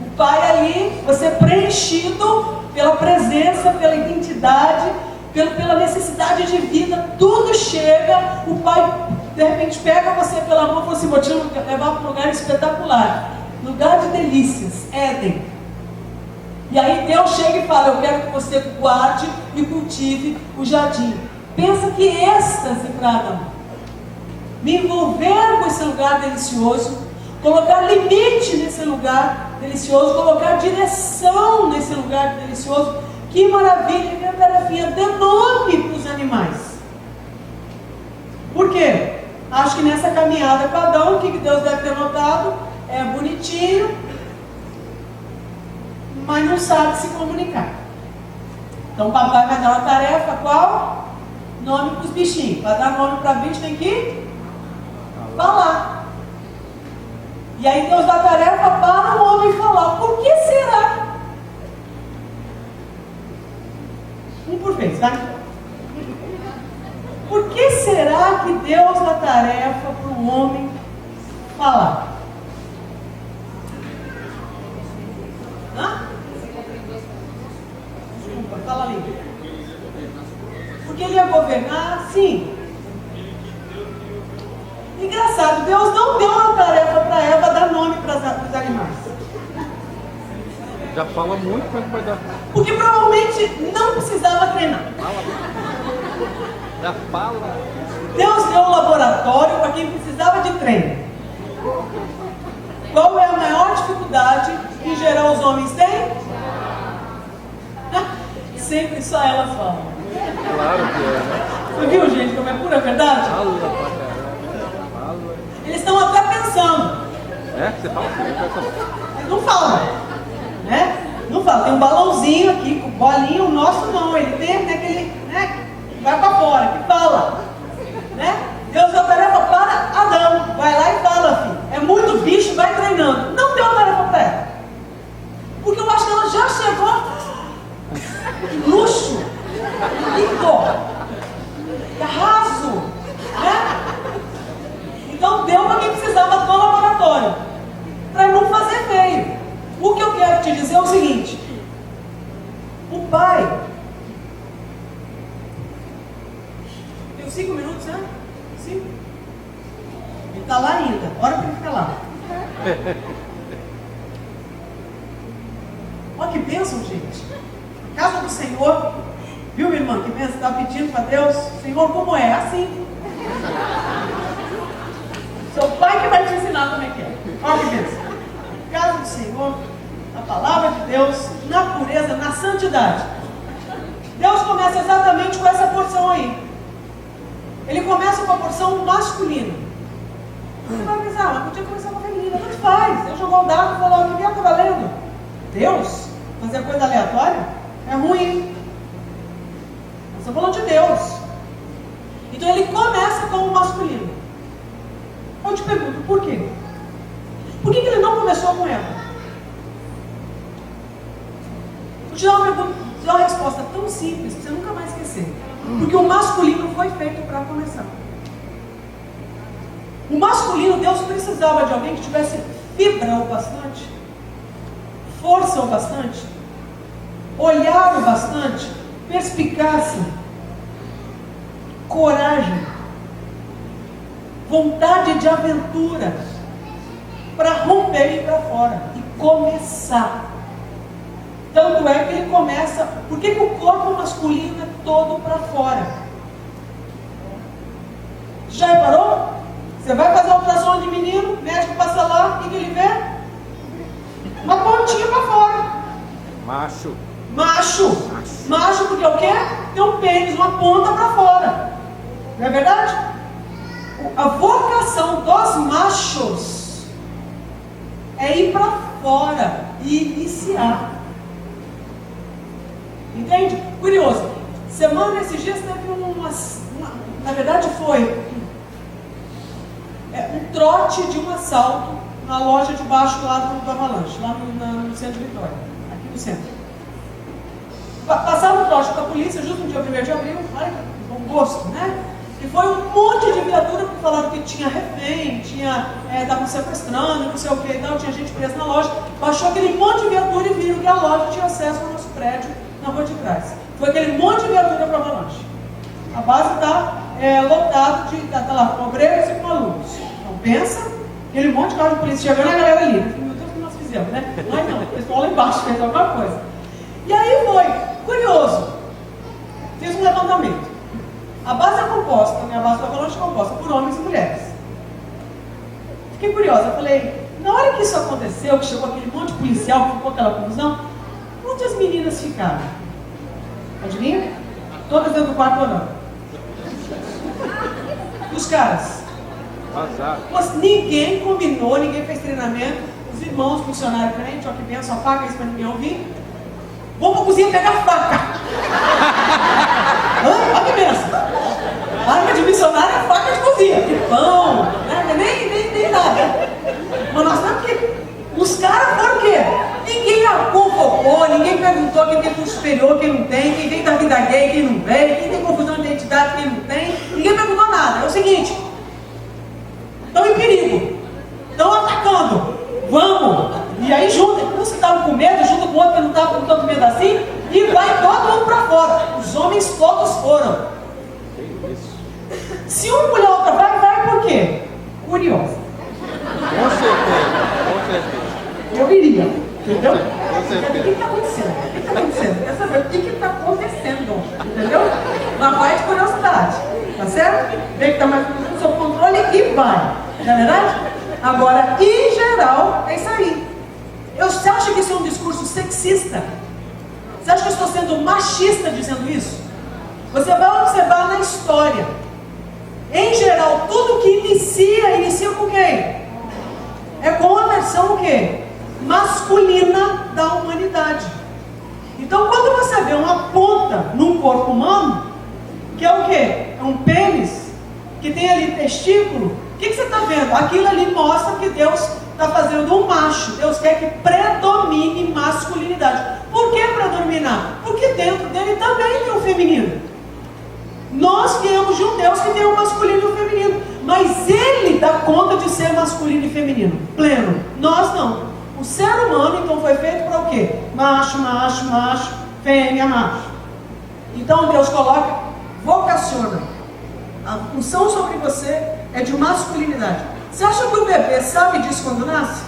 o pai ali, você preenchido pela presença, pela identidade, pela necessidade de vida, tudo chega, o pai de repente pega você pela mão e fala assim, vou te levar para um lugar espetacular, lugar de delícias, Éden. E aí Deus chega e fala, eu quero que você guarde e cultive o jardim. Pensa que êxtase para Adão. Me envolver com esse lugar delicioso, colocar limite nesse lugar delicioso, colocar direção nesse lugar delicioso. Que maravilha, minha tarefinha, dê nome para os animais. Por quê? Acho que nessa caminhada com Adão, o que Deus deve ter notado? É bonitinho, mas não sabe se comunicar. Então o papai vai dar uma tarefa, qual? Nome para os bichinhos. Para dar nome para bicho tem que falar. E aí Deus dá a tarefa para o homem falar. Por que será? Um por vez, tá? Por que será que Deus dá tarefa para o homem falar? Desculpa, fala ali. Porque ele ia governar, sim. Engraçado, Deus não deu uma tarefa para Eva dar nome para os animais. Já fala muito, como é que vai dar? Porque provavelmente não precisava treinar. Já fala. Deus deu um laboratório para quem precisava de treino. Qual é a maior dificuldade que em geral os homens têm? Sempre só elas falam. Claro que é, né? Você viu, gente, como é pura verdade? Fala pra caramba. Fala. Eles estão até pensando. É? Você fala assim, Eles não falam, né? Não fala. Tem um balãozinho aqui, com bolinha, o nosso não. Ele tem aquele, né? Que vai para fora, que fala, né? Deus deu tarefa para Adão. Vai lá e fala, filho. É muito bicho, vai treinando. Não deu tarefa para ela. Porque eu acho que ela já chegou. Luxo, lindo, raso, né? Então deu para quem precisava do laboratório, para não fazer feio. O que eu quero te dizer é o seguinte: o pai, tem 5 minutos, né? 5? Ele está lá ainda, hora para ele ficar lá. Olha que bênção, gente. Casa do Senhor, viu, minha irmã, que pensa, está pedindo para Deus, Senhor, como é? Assim. Seu pai que vai te ensinar como é que é. Olha que pensa. Casa do Senhor, a palavra de Deus, na pureza, na santidade. Deus começa exatamente com essa porção aí. Ele começa com a porção masculina. Você vai pensar, mas podia começar com a feminina. Tanto faz. Deus jogou o dado e falou, o que está valendo? Deus? Fazer coisa aleatória? É ruim. Nós estamos falando de Deus. Então ele começa com o masculino. Eu te pergunto, por quê? Por que ele não começou com Eva? te dar uma resposta tão simples que você nunca vai esquecer. Porque o masculino foi feito para começar. O masculino, Deus precisava de alguém que tivesse fibra o bastante, força o bastante, olhar o bastante, perspicácia, coragem, vontade de aventura, para romper e ir para fora e começar. Tanto é que ele começa. Por que o corpo masculino é todo para fora? Já reparou? Você vai fazer uma ultrassom de menino, o médico passa lá, o que ele vê? Uma pontinha para fora. Macho. Macho porque o quê? Tem um pênis, uma ponta para fora. Não é verdade? A vocação dos machos é ir para fora e iniciar. Entende? Curioso. Esses dias teve na verdade foi um trote de um assalto na loja de baixo lá do Avalanche, lá no centro de Vitória, aqui no centro. Passaram o trote com a polícia justo no dia 1º de abril, olha que bom gosto, né? E foi um monte de viatura, porque falaram que tinha refém, estavam sequestrando, não sei o que e tal, tinha gente presa na loja. Baixou aquele monte de viatura e viram que a loja tinha acesso ao nosso prédio na rua de trás. Foi aquele monte de viatura para o Avalanche. A base está lotada tá lá com obreiros e com alunos. Então pensa, aquele monte de carro de polícia chegando a galera ali. Meu Deus, o que nós fizemos, né? Mas não, o pessoal lá embaixo fez alguma coisa. E aí foi, curioso, fiz um levantamento. A base é composta, a base do Avalanche é composta por homens e mulheres. Fiquei curiosa, falei, na hora que isso aconteceu, que chegou aquele monte de policial, que ficou aquela confusão, onde as meninas ficaram? Adivinha? Todas dentro do quarto orando. E os caras? Azar. Mas ninguém combinou, ninguém fez treinamento. Os irmãos funcionários crentes, ó que benção, apaga isso para ninguém ouvir. Vamos para a cozinha pegar faca. Olha que benção. Arma de missionário é faca de cozinha, de pão, né? nem nada. Mas nós sabemos que os caras foram o quê? Ninguém convocou, ninguém perguntou quem tem curso superior, quem não tem, quem vem da vida gay, quem não vem, quem tem confusão de identidade, quem não tem. Ninguém perguntou nada. É o seguinte, estão em perigo, estão atacando, vamos. E aí junta, uns que estavam com medo, junto com o outro que não estava com tanto medo assim, e vai todo mundo para fora. Os homens todos foram. Se uma mulher outra vai por quê? Curiosa. Com certeza. Eu iria, entendeu? Com certeza. O que está acontecendo? O que está acontecendo? Quer saber o que está acontecendo? Entendeu? Mas vai de curiosidade, tá certo? Vê que está mais sob controle e vai. Não é verdade? Agora, em geral, é isso aí. Você acha que isso é um discurso sexista? Você acha que eu estou sendo machista dizendo isso? Você vai observar na história. Em geral, tudo que inicia com quem? É com a versão o quê? Masculina da humanidade. Então, quando você vê uma ponta num corpo humano, que é o quê? É um pênis, que tem ali testículo, o que você está vendo? Aquilo ali mostra que Deus está fazendo um macho. Deus quer que predomine masculinidade. Por que predominar? Porque dentro dele também tem o feminino. Nós viemos de um Deus que tem o masculino e o feminino, mas ele dá conta de ser masculino e feminino, pleno. Nós não. O ser humano então foi feito para o quê? Macho, fêmea, macho. Então Deus coloca, vocaciona. A função sobre você é de masculinidade. Você acha que o bebê sabe disso quando nasce?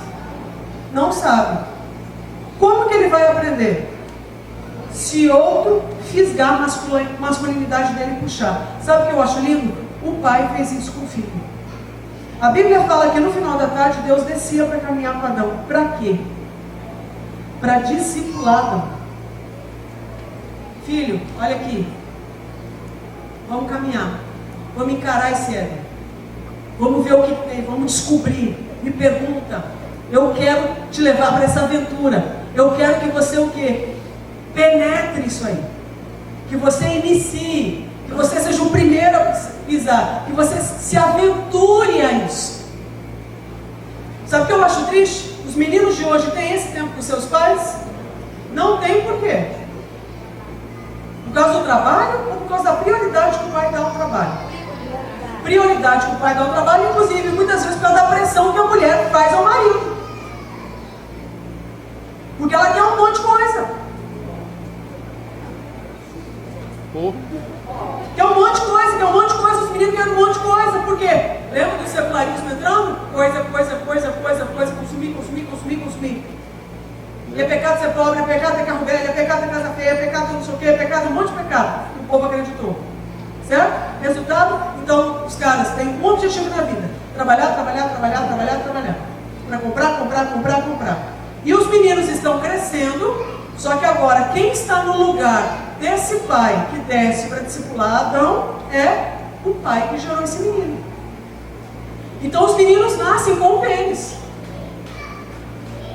Não sabe. Como que ele vai aprender? Se outro fisgar a masculinidade dele e puxar. Sabe o que eu acho lindo? O pai fez isso com o filho. A Bíblia fala que no final da tarde Deus descia para caminhar com Adão. Para quê? Para discipulá-lo. Filho, olha aqui. Vamos caminhar. Vamos encarar esse Éden. Vamos ver o que tem. Vamos descobrir. Me pergunta. Eu quero te levar para essa aventura. Eu quero que você o quê? Penetre isso aí, que você inicie, que você seja o primeiro a pisar, que você se aventure a isso. Sabe o que eu acho triste? Os meninos de hoje têm esse tempo com seus pais? Não tem por quê? Por causa do trabalho ou por causa da prioridade que o pai dá ao trabalho? Prioridade que o pai dá ao trabalho, inclusive, muitas vezes por causa da pressão que a mulher faz ao marido. Porque ela quer um monte de coisa. Quer um monte de coisa, quer um monte de coisa, os meninos querem um monte de coisa. Por quê? Lembra do secularismo entrando? Coisa, consumir. E é pecado ser pobre, é pecado ter carro velho, é pecado ter casa feia, é pecado não sei o quê, é pecado, um monte de pecado. O povo acreditou. Certo? Resultado? Então, os caras têm um objetivo na vida. Trabalhar. Para comprar. E os meninos estão crescendo, só que agora, quem está no lugar desse pai que desce para discipular Adão é o pai que gerou esse menino. Então, os meninos nascem com pênis.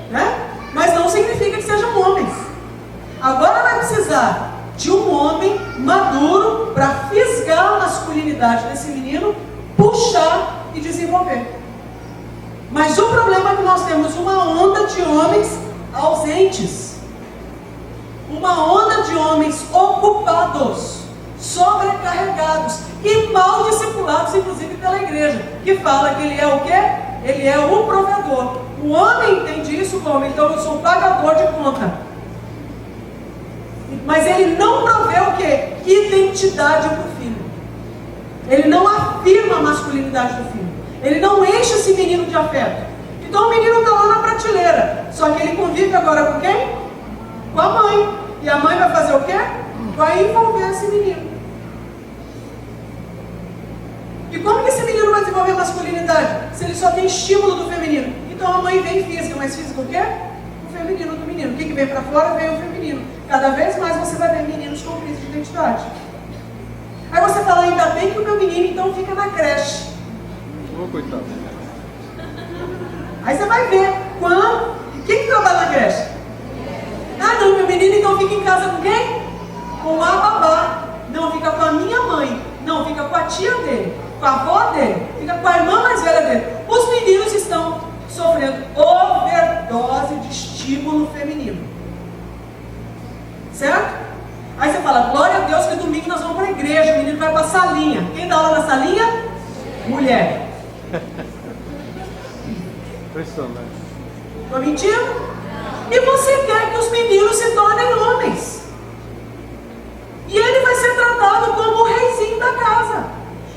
Né? Mas não significa que sejam homens. Agora vai precisar de um homem maduro para fisgar a masculinidade desse menino, puxar e desenvolver. Mas o problema é que nós temos uma onda de homens ausentes, uma onda de homens ocupados, sobrecarregados e mal discipulados, inclusive pela igreja, que fala que ele é o quê? Ele é o provedor. O homem entende isso como? Então eu sou pagador de conta. Mas ele não provê o quê? Identidade para o filho. Ele não afirma a masculinidade do filho. Ele não enche esse menino de afeto. Então o menino está lá na prateleira. Só que ele convive agora com quem? Com a mãe. E a mãe vai fazer o quê? Vai envolver esse menino. E como que esse menino vai desenvolver a masculinidade? Se ele só tem estímulo do feminino. Então a mãe vem física, mas física o quê? O feminino do menino. O que vem para fora? Vem o feminino. Cada vez mais você vai ver meninos com crise de identidade. Aí você fala, ainda bem que o meu menino então fica na creche. Coitado. Aí você vai ver quando. Quem que trabalha na creche? Ah não, meu menino então fica em casa com quem? Com a babá. Não, fica com a minha mãe. Não, fica com a tia dele, com a avó dele, fica com a irmã mais velha dele. Os meninos estão sofrendo overdose de estímulo feminino. Certo? Aí você fala, glória a Deus que domingo nós vamos para a igreja, o menino vai para a salinha. Quem dá aula na salinha? Mulher. Impressionante. Estou mentindo? E você quer que os meninos se tornem homens. E ele vai ser tratado como o reizinho da casa.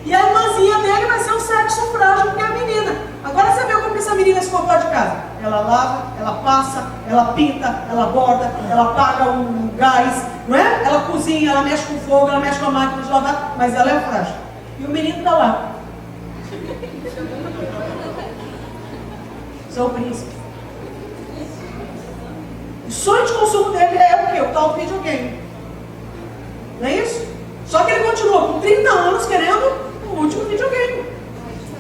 E a irmãzinha dele vai ser um sexo frágil, porque é a menina. Agora você vê como essa menina se comporta de casa. Ela lava, ela passa, ela pinta, ela borda, ela paga o gás, não é? Ela cozinha, ela mexe com fogo, ela mexe com a máquina de lavar, mas ela é frágil. E o menino está lá. Seu príncipe. O sonho de consumo dele é o quê? O tal videogame. Não é isso? Só que ele continua com 30 anos querendo o último videogame.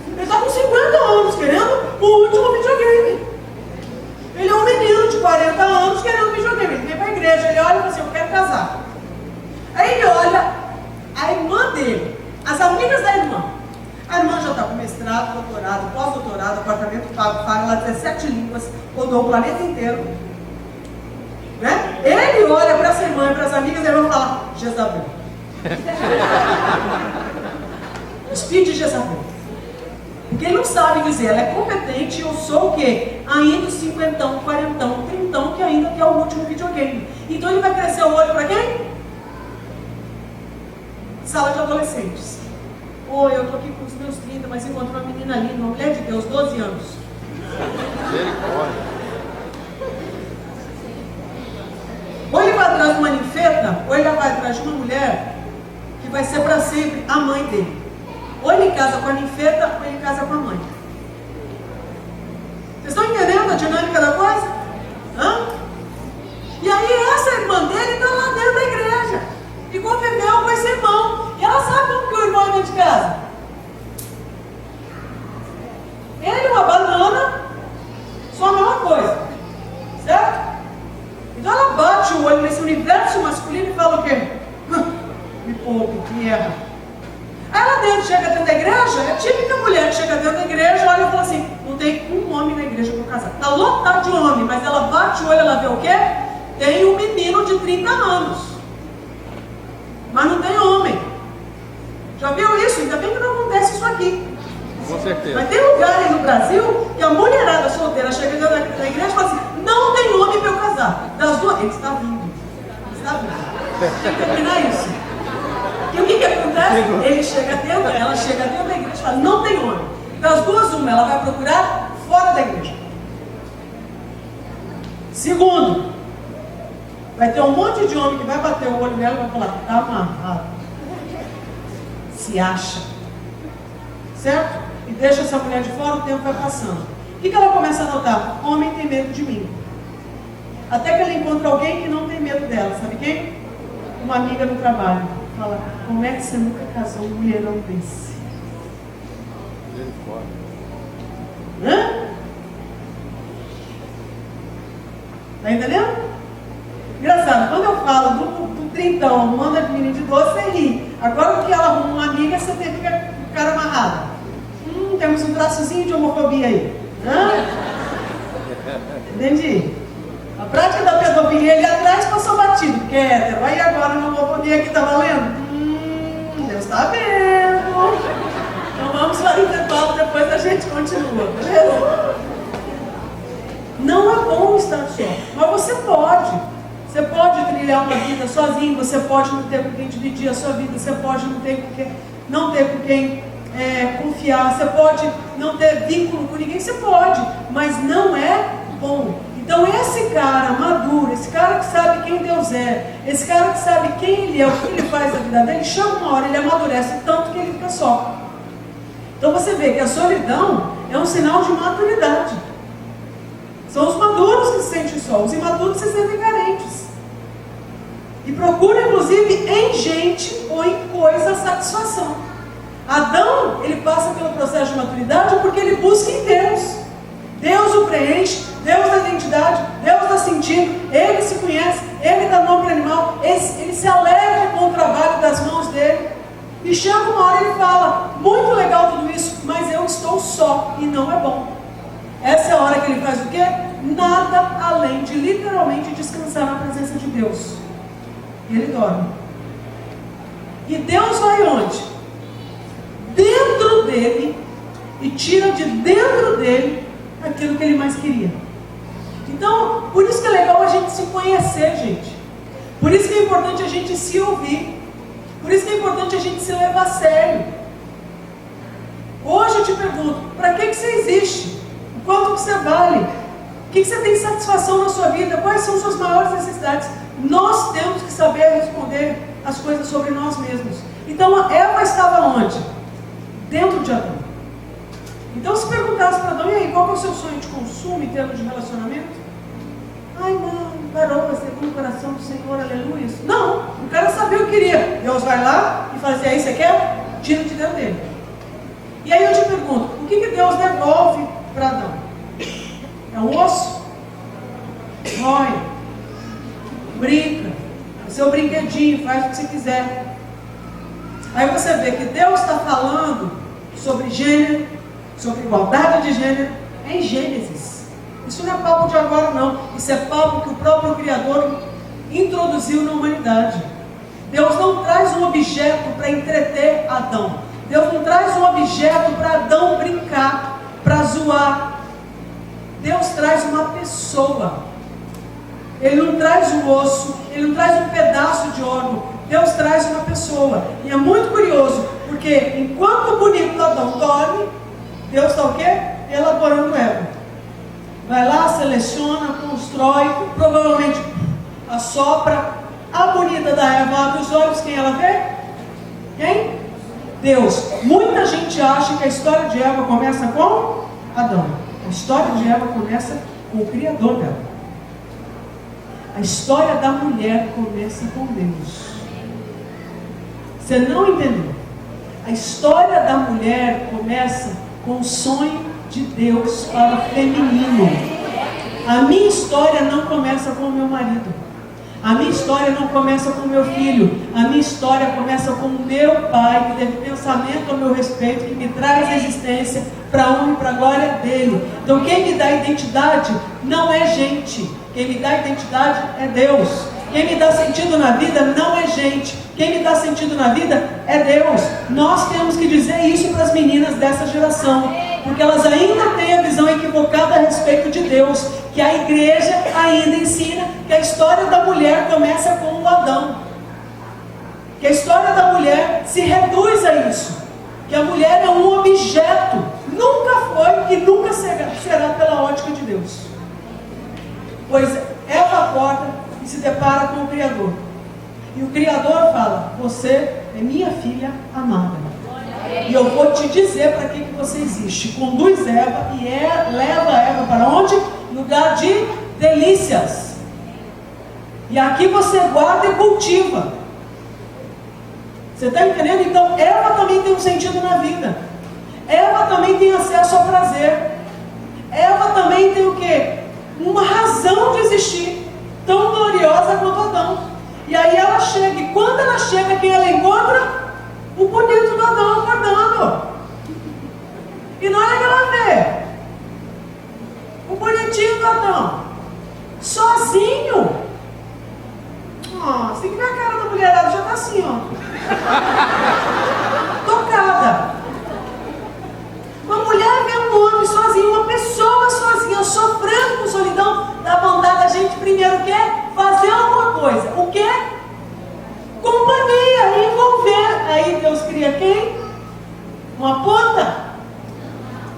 Ele está com 50 anos querendo o último videogame. Ele é um menino de 40 anos querendo videogame. Ele vem para a igreja, ele olha e fala assim, eu quero casar. Aí ele olha a irmã dele, as amigas da irmã. A irmã já está com mestrado, doutorado, pós-doutorado, apartamento pago, fala 17 línguas, rodou o planeta inteiro. Né? Ele olha para essa irmã e para as amigas da irmã e fala, Jezabel. Speed de Jezabel. Porque ele não sabe dizer, ela é competente, eu sou o quê? Ainda 50, 40, 30, que ainda quer o último videogame. Então ele vai crescer o olho para quem? Sala de adolescentes. Oi, eu estou aqui com os meus 30, mas encontro uma menina linda, uma mulher de Deus, 12 anos. Misericórdia. Ou ele vai atrás de uma ninfeta, ou ele vai atrás de uma mulher que vai ser para sempre a mãe dele. Ou ele casa com a ninfeta, ou ele casa com a mãe. Vocês estão entendendo a dinâmica da coisa? Hã? E aí essa irmã dele está lá dentro da igreja. E conviveu com esse irmão. E ela sabe como que o irmão é dentro de casa. Ele, uma banana, só a mesma coisa. Certo? Então ela bate o olho nesse universo masculino e fala o quê? Me poupe, me erra. Aí ela dentro, chega dentro da igreja, é a típica mulher que chega dentro da igreja, olha e fala assim, não tem um homem na igreja para casar. Está lotado de homem, mas ela bate o olho, ela vê o quê? Tem um menino de 30 anos. mas não tem homem. Já viu isso? Ainda bem que não acontece isso aqui. Com certeza. Mas tem lugar aí no Brasil que a mulherada solteira chega dentro da igreja e fala assim, não tem homem para eu casar. Das duas, ele está vindo. Ele está vindo. Tem que terminar isso. E o que acontece? Ele chega dentro, ela chega dentro da igreja e fala, não tem homem. Das duas, uma, ela vai procurar fora da igreja. Segundo, vai ter um monte de homem que vai bater o olho nela e vai falar, tá amarrado. Se acha. Certo? E deixa essa mulher de fora, o tempo vai passando. O que ela começa a notar? Homem tem medo de mim. Até que ela encontra alguém que não tem medo dela. Sabe quem? Uma amiga no trabalho. Fala, como é que você nunca casou um mulherão desse? Hã? Tá entendendo? Engraçado, quando eu falo do trintão, manda a menina de 12, você ri. Agora porque ela arruma uma amiga, você tem que ficar com o cara amarrado. Temos um traçozinho de homofobia aí. Hã? Entendi. A prática da pedofilia ali atrás passou batido, porque é hétero. Aí agora na homofobia aqui tá valendo? Deus tá vendo. Então vamos para o intervalo, depois a gente continua, beleza? Não é bom estar só, mas você pode. Você pode trilhar uma vida sozinho, você pode não ter com quem dividir a sua vida, você pode não ter com quem confiar, você pode não ter vínculo com ninguém, você pode, mas não é bom. Então esse cara maduro, esse cara que sabe quem Deus é, esse cara que sabe quem ele é, o que ele faz na vida dele, chega uma hora, ele amadurece tanto que ele fica só. Então você vê que a solidão é um sinal de maturidade. São os maduros que se sentem só, os imaturos se sentem carentes. E procuram inclusive em gente ou em coisa satisfação. Adão, ele passa pelo processo de maturidade porque ele busca em Deus. Deus o preenche, Deus dá identidade, Deus dá sentido, ele se conhece, ele dá nome para o animal, ele se alegra com o trabalho das mãos dele. E chega uma hora e ele fala, muito legal tudo isso, mas eu estou só e não é bom. Essa é a hora que ele faz o quê? Nada além de literalmente descansar na presença de Deus. E ele dorme. E Deus vai onde? Dentro dele e tira de dentro dele aquilo que ele mais queria. Então, por isso que é legal a gente se conhecer, gente. Por isso que é importante a gente se ouvir. Por isso que é importante a gente se levar a sério. Hoje eu te pergunto, para que você existe? O quanto que você vale? O que você tem satisfação na sua vida? Quais são suas maiores necessidades? Nós temos que saber responder as coisas sobre nós mesmos. Então, Eva estava onde? Dentro de Adão. Então se perguntasse para Adão, e aí, qual é o seu sonho de consumo em termos de relacionamento? Ai não, garoto, segundo o coração do Senhor, aleluia. Não, o cara sabia o que queria. Deus vai lá e fala assim, aí você quer? Tira de dentro dele. E aí eu te pergunto, o que Deus devolve para Adão? É um osso? Rói, brinca, é seu brinquedinho, faz o que você quiser. Aí você vê que Deus está falando sobre gênero, sobre igualdade de gênero, em Gênesis. Isso não é papo de agora não, isso é papo que o próprio Criador introduziu na humanidade. Deus não traz um objeto para entreter Adão. Deus não traz um objeto para Adão brincar, para zoar. Deus traz uma pessoa. Ele não traz um osso, ele não traz um pedaço de órgão. Deus traz uma pessoa. E é muito curioso, porque enquanto o bonito Adão dorme, Deus está o quê? Elaborando Eva. Vai lá, seleciona, constrói, provavelmente assopra. A bonita da Eva abre os olhos, quem ela vê? Quem? Deus. Muita gente acha que a história de Eva começa com Adão. A história de Eva começa com o Criador dela. A história da mulher começa com Deus. Você não entendeu? A história da mulher começa com o sonho de Deus para o feminino. A minha história não começa com o meu marido. A minha história não começa com o meu filho. A minha história começa com o meu pai, que teve pensamento ao meu respeito, que me traz existência para a honra e para a glória dele. Então quem me dá identidade não é gente. Quem me dá identidade é Deus. Quem me dá sentido na vida não é gente. Quem me dá sentido na vida é Deus. Nós temos que dizer isso para as meninas dessa geração, porque elas ainda têm a visão equivocada a respeito de Deus, que a igreja ainda ensina que a história da mulher começa com o Adão, que a história da mulher se reduz a isso, que a mulher é um objeto, nunca foi e nunca será pela ótica de Deus. Pois ela acorda e se depara com o Criador, e o Criador fala: você é minha filha amada, e eu vou te dizer para que você existe. Conduz Eva e leva Eva para onde? Lugar de delícias, e aqui você guarda e cultiva. Você está entendendo? Então Eva também tem um sentido na vida. Eva também tem acesso ao prazer. Eva também tem o quê? Uma razão de existir, tão gloriosa quanto Adão. E aí ela chega, e quando ela chega, quem ela encontra? O bonito do Adão acordando. E na hora que ela vê o bonitinho do Adão sozinho, você tem que ver a cara da mulherada, já está assim, ó, tocada. Uma mulher vê um homem sozinho, uma pessoa sozinha, sofrendo com solidão, dá vontade da gente primeiro o quê? Fazer alguma coisa. O quê? Companhia, envolver. Aí Deus cria quem? Uma ponta?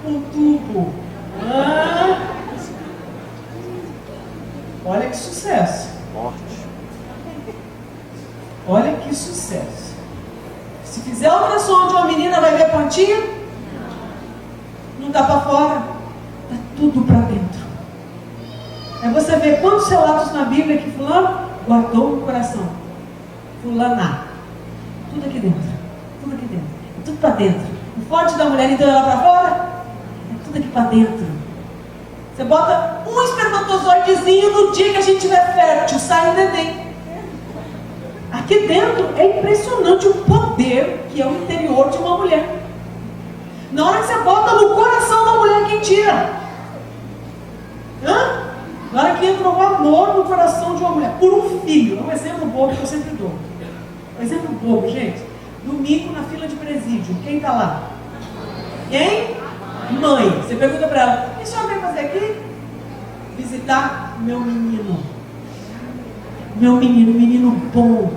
Um tubo. Olha que sucesso. Olha que sucesso. Se fizer a ultrassom de uma menina, vai ver pontinha? Não está para fora, está tudo para dentro. Aí você vê quantos relatos na Bíblia que fulano guardou no coração. Fulana. Tudo aqui dentro. Tudo aqui dentro. É tudo para dentro. O forte da mulher, então, ela para fora? É tudo aqui para dentro. Você bota um espermatozoidezinho no dia que a gente tiver fértil, sai o neném. Aqui dentro é impressionante o poder que é o interior de uma mulher. Na hora que você bota no coração da mulher, quem tira? Na hora que entra o amor no coração de uma mulher, por um filho. É um exemplo bobo que eu sempre dou. Um exemplo bobo, gente. Domingo na fila de presídio, quem está lá? Quem? Mãe. Você pergunta para ela: o que a senhora veio fazer aqui? Visitar meu menino. Meu menino bom.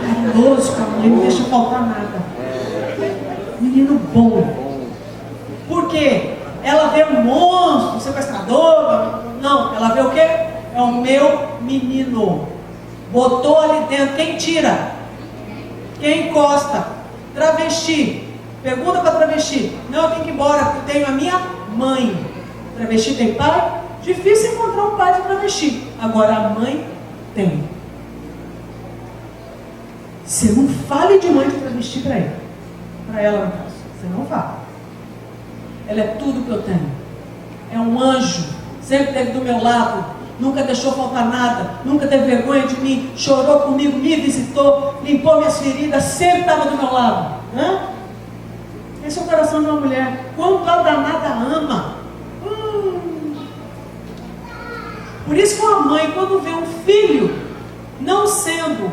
Carinhoso com a mãe, não deixa faltar nada. Menino bom. Por quê? Ela vê um monstro, um sequestrador? Não, ela vê o quê? É o meu menino. Botou ali dentro. Quem tira? Quem encosta? Travesti. Pergunta para travesti: não, eu tenho que ir embora porque eu tenho a minha mãe. Travesti tem pai? Difícil encontrar um pai de travesti. Agora a mãe tem. Você não fale de mãe de travesti para ele. Para ela, no caso. Você não fala. Ela é tudo que eu tenho. É um anjo. Sempre esteve do meu lado. Nunca deixou faltar nada. Nunca teve vergonha de mim. Chorou comigo, me visitou, limpou minhas feridas. Sempre estava do meu lado. Esse é o coração de uma mulher. Quanto a danada ama. Por isso que uma mãe, quando vê um filho não sendo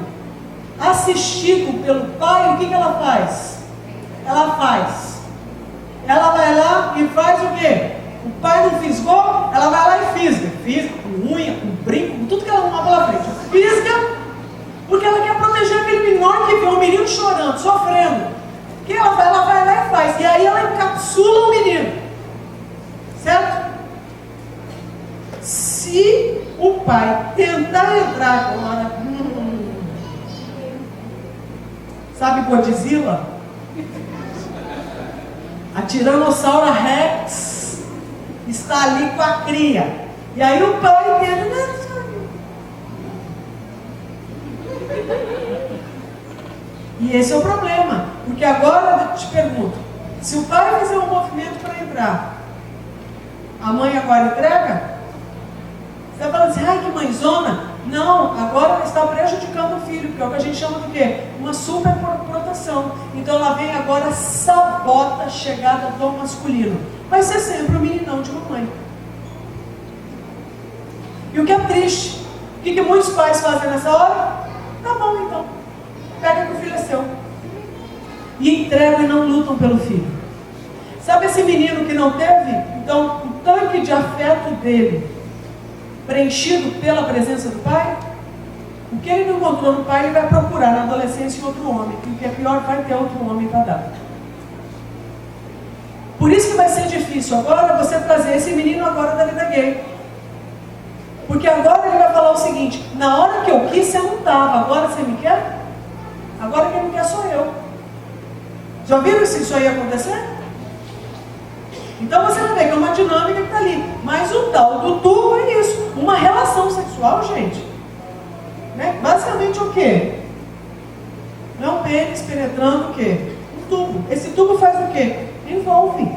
assistido pelo pai, o que ela faz? Ela vai lá e faz o quê? O pai não fisgou, ela vai lá e fisga com unha, com brinco, com tudo que ela arrumar pela frente. Fisga, porque ela quer proteger aquele menor que vê um menino chorando, sofrendo. O que ela vai lá e faz. E aí ela encapsula o menino. Certo? Se o pai tentar entrar agora, sabe Godzilla? A Tiranossauro Rex está ali com a cria. E aí o pai tenta. E esse é o problema. Porque agora eu te pergunto: se o pai fizer um movimento para entrar, a mãe agora entrega? Você vai falar assim: ai, que mãezona. Não, agora ela está prejudicando o filho, porque é o que a gente chama de quê? Uma super proteção. Então ela vem agora, sabota a chegada do masculino. Vai ser sempre o meninão de mamãe. E o que é triste, o que muitos pais fazem nessa hora? Tá bom então, pega que o filho é seu. E entregam e não lutam pelo filho. Sabe esse menino que não teve? Então, o tanque de afeto dele, preenchido pela presença do pai, o que ele não encontrou no pai, ele vai procurar na adolescência em outro homem. E o que é pior, vai ter outro homem para dar. Por isso que vai ser difícil agora você trazer esse menino agora da vida gay. Porque agora ele vai falar o seguinte: na hora que eu quis, você não estava, agora você me quer? Agora quem me quer sou eu. Já viram se isso aí acontecer? Então você vai ver que é uma dinâmica que está ali. Mas o tal do tubo é isso, uma relação sexual, gente. Né? Basicamente o quê? Não é um pênis penetrando o quê? Um tubo. Esse tubo faz o quê? Envolve.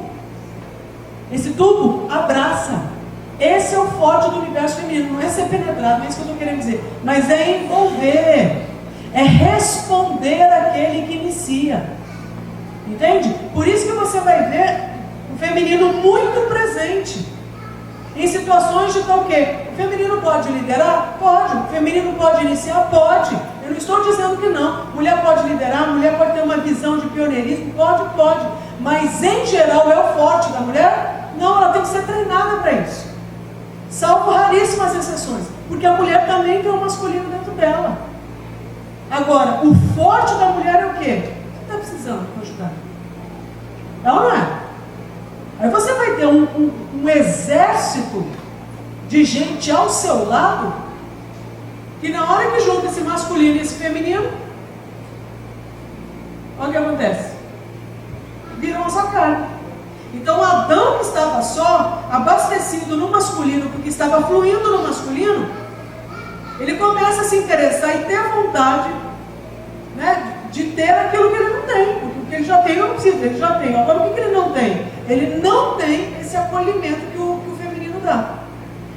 Esse tubo abraça. Esse é o forte do universo feminino. Não é ser penetrado, não é isso que eu estou querendo dizer. Mas é envolver. É responder àquele que inicia. Entende? Por isso que você vai ver o feminino muito presente. Em situações de tal quê? O feminino pode liderar? Pode. O feminino pode iniciar? Pode. Eu não estou dizendo que não. Mulher pode liderar, mulher pode ter uma visão de pioneirismo? Pode, pode. Mas em geral é o forte da mulher? Não, ela tem que ser treinada para isso. Salvo raríssimas exceções. Porque a mulher também tem o masculino dentro dela. Agora, o forte da mulher é o quê? O que está precisando para ajudar? É ou não é? Aí você vai ter um exército de gente ao seu lado, que na hora que junta esse masculino e esse feminino, olha o que acontece. Viram a sua carne. Então Adão, que estava só, abastecido no masculino, porque estava fluindo no masculino, ele começa a se interessar e ter vontade, né, de ter aquilo que ele não tem. Porque o que ele já tem, não precisa, ele já tem. Agora, o que ele não tem? Ele não tem esse acolhimento que o feminino dá.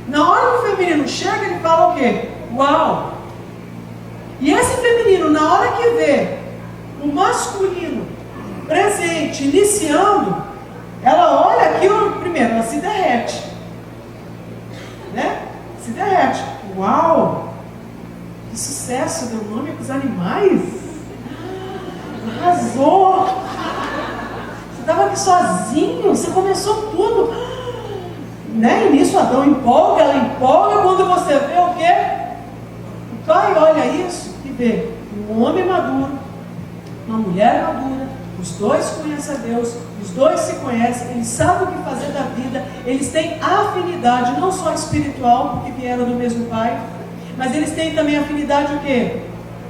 Na hora que o feminino chega, ele fala o quê? Uau! E esse feminino, na hora que vê o masculino presente, iniciando, ela olha aquilo, primeiro, ela se derrete. Né? Se derrete. Uau! Que sucesso, deu nome para os animais? Arrasou! Você estava aqui sozinho, você começou tudo. Né? E nisso Adão empolga, ela empolga, quando você vê o quê? O pai olha isso e vê um homem maduro, uma mulher madura, os dois conhecem a Deus, os dois se conhecem, eles sabem o que fazer da vida, eles têm afinidade, não só espiritual, porque vieram do mesmo pai, mas eles têm também afinidade o quê?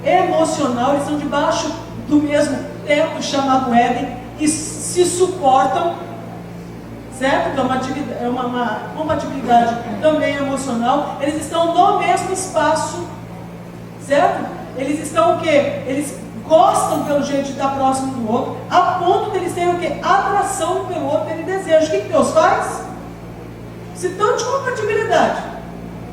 Emocional, eles estão debaixo do mesmo teto chamado Éden, e se suportam, certo? Então é uma compatibilidade também emocional, eles estão no mesmo espaço, certo? Eles estão o quê? Eles gostam pelo jeito de estar próximo do outro, a ponto de eles terem o quê? Atração pelo outro, terem desejo. O que Deus faz? Se tanto de compatibilidade,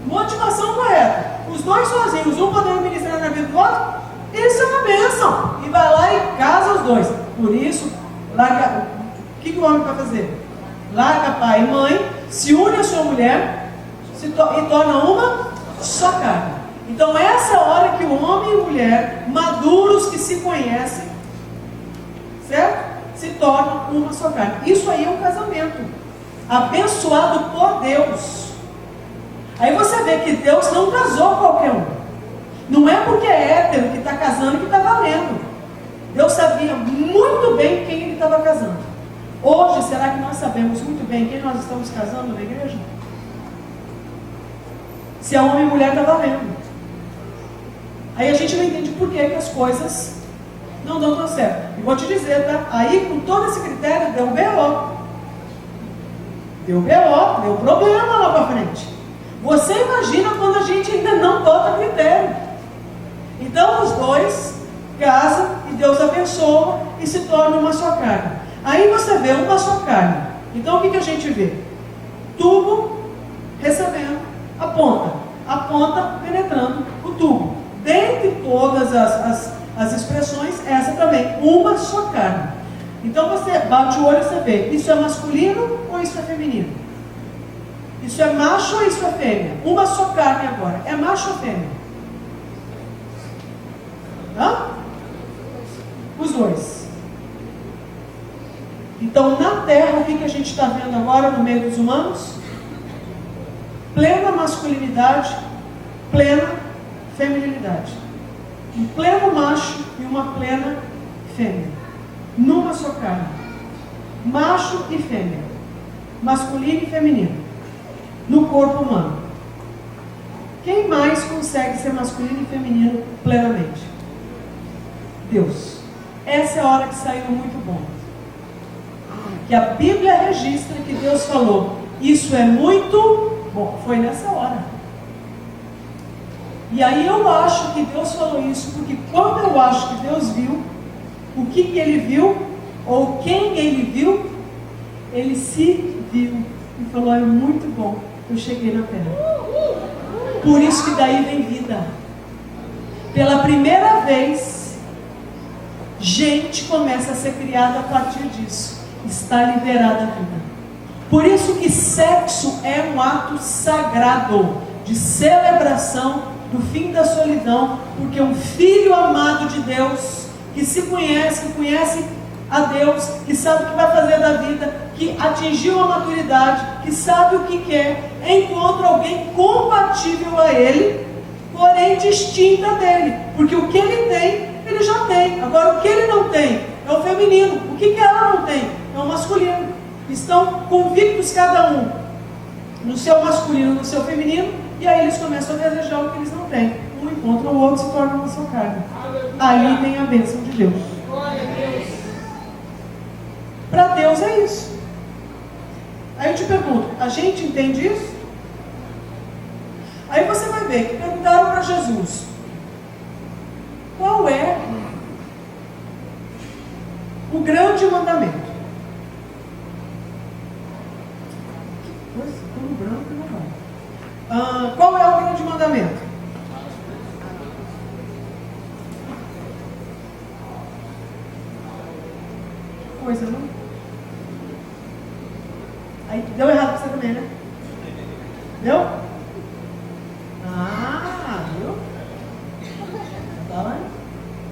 motivação correta, os dois sozinhos, um podendo ministrar na vida do outro, isso é uma bênção. E vai lá e casa os dois. Por isso, larga, o que o homem vai fazer? Larga pai e mãe, se une à sua mulher e torna uma só carne. Então essa é a hora que o homem e a mulher, maduros que se conhecem, certo? Se tornam uma só carne. Isso aí é um casamento abençoado por Deus. Aí você vê que Deus não casou qualquer um. Não é porque é hétero que está casando que está valendo. Deus sabia muito bem quem ele estava casando. Hoje, será que nós sabemos muito bem quem nós estamos casando na igreja? Se é homem e mulher, está valendo. Aí a gente não entende por que as coisas não dão tão certo. E vou te dizer, tá? Aí, com todo esse critério, deu BO. Deu BO, deu problema lá para frente. Você imagina quando a gente ainda não bota critério. Então, os dois casam e Deus abençoa e se torna uma só carne. Aí você vê uma só carne. Então, o que a gente vê? Tubo recebendo a ponta penetrando o tubo. Dentre todas as expressões, essa também, uma só carne. Então você bate o olho e você vê, isso é masculino ou isso é feminino? Isso é macho ou isso é fêmea? Uma só carne agora. É macho ou fêmea? Hã? Os dois. Então, na Terra, o que a gente está vendo agora no meio dos humanos? Plena masculinidade, plena feminilidade. Um pleno macho e uma plena fêmea. Numa só carne. Macho e fêmea. Masculino e feminino. No corpo humano. Quem mais consegue ser masculino e feminino plenamente? Deus. Essa é a hora que saiu muito bom. Que a Bíblia registra que Deus falou: isso é muito bom. Foi nessa hora. E aí eu acho que Deus falou isso, porque quando eu acho que Deus viu, o que ele viu, ou quem ele viu, ele se viu e falou: é muito bom, eu cheguei na terra. Por isso que daí vem vida. Pela primeira vez, gente começa a ser criada a partir disso. Está liberada a vida. Por isso que sexo é um ato sagrado de celebração do fim da solidão, porque um filho amado de Deus, que se conhece, que conhece a Deus, que sabe o que vai fazer da vida, que atingiu a maturidade, que sabe o que quer, encontra alguém compatível a ele, porém distinta dele, porque o que ele tem, ele já tem. Agora o que ele não tem é o feminino. O que ela não tem é o masculino. Estão convictos cada um no seu masculino, no seu feminino, e aí eles começam a desejar o que eles não têm. Um encontra o outro, se torna uma só carne. Aí vem a bênção de Deus. Para Deus é isso. Aí eu te pergunto, a gente entende isso? Aí você vai ver que perguntaram para Jesus: qual é o grande mandamento? Que coisa, tão branco não vai. Qual é o grande mandamento? Coisa, não? Aí deu errado para você também, né? Deu? Viu? Estava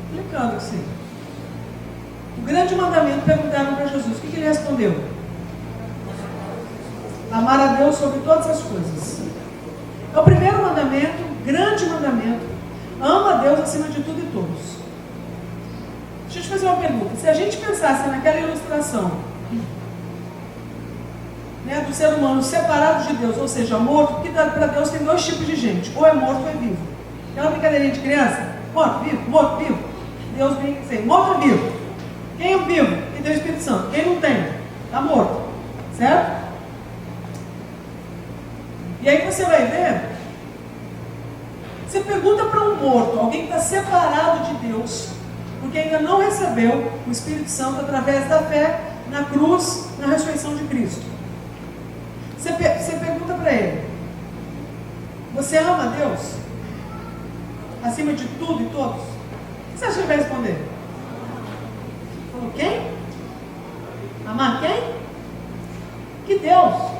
explicando assim. O grande mandamento, perguntaram para Jesus. O que ele respondeu? Amar a Deus sobre todas as coisas. É o primeiro mandamento, grande mandamento. Ama a Deus acima de tudo e todos. Deixa eu te fazer uma pergunta. Se a gente pensasse naquela ilustração, né, do ser humano separado de Deus, ou seja, morto, porque para Deus tem dois tipos de gente: ou é morto ou é vivo. Aquela brincadeirinha de criança: morto, vivo, morto, vivo. Deus vem dizer: morto ou vivo? Quem é vivo? Quem tem o Espírito Santo. Quem não tem, está morto. Certo? E aí você vai ver, você pergunta para um morto, alguém que está separado de Deus, porque ainda não recebeu o Espírito Santo através da fé na cruz, na ressurreição de Cristo. Você pergunta para ele: você ama a Deus acima de tudo e todos? O que você acha que ele vai responder? Falou: quem? Amar quem? Que Deus.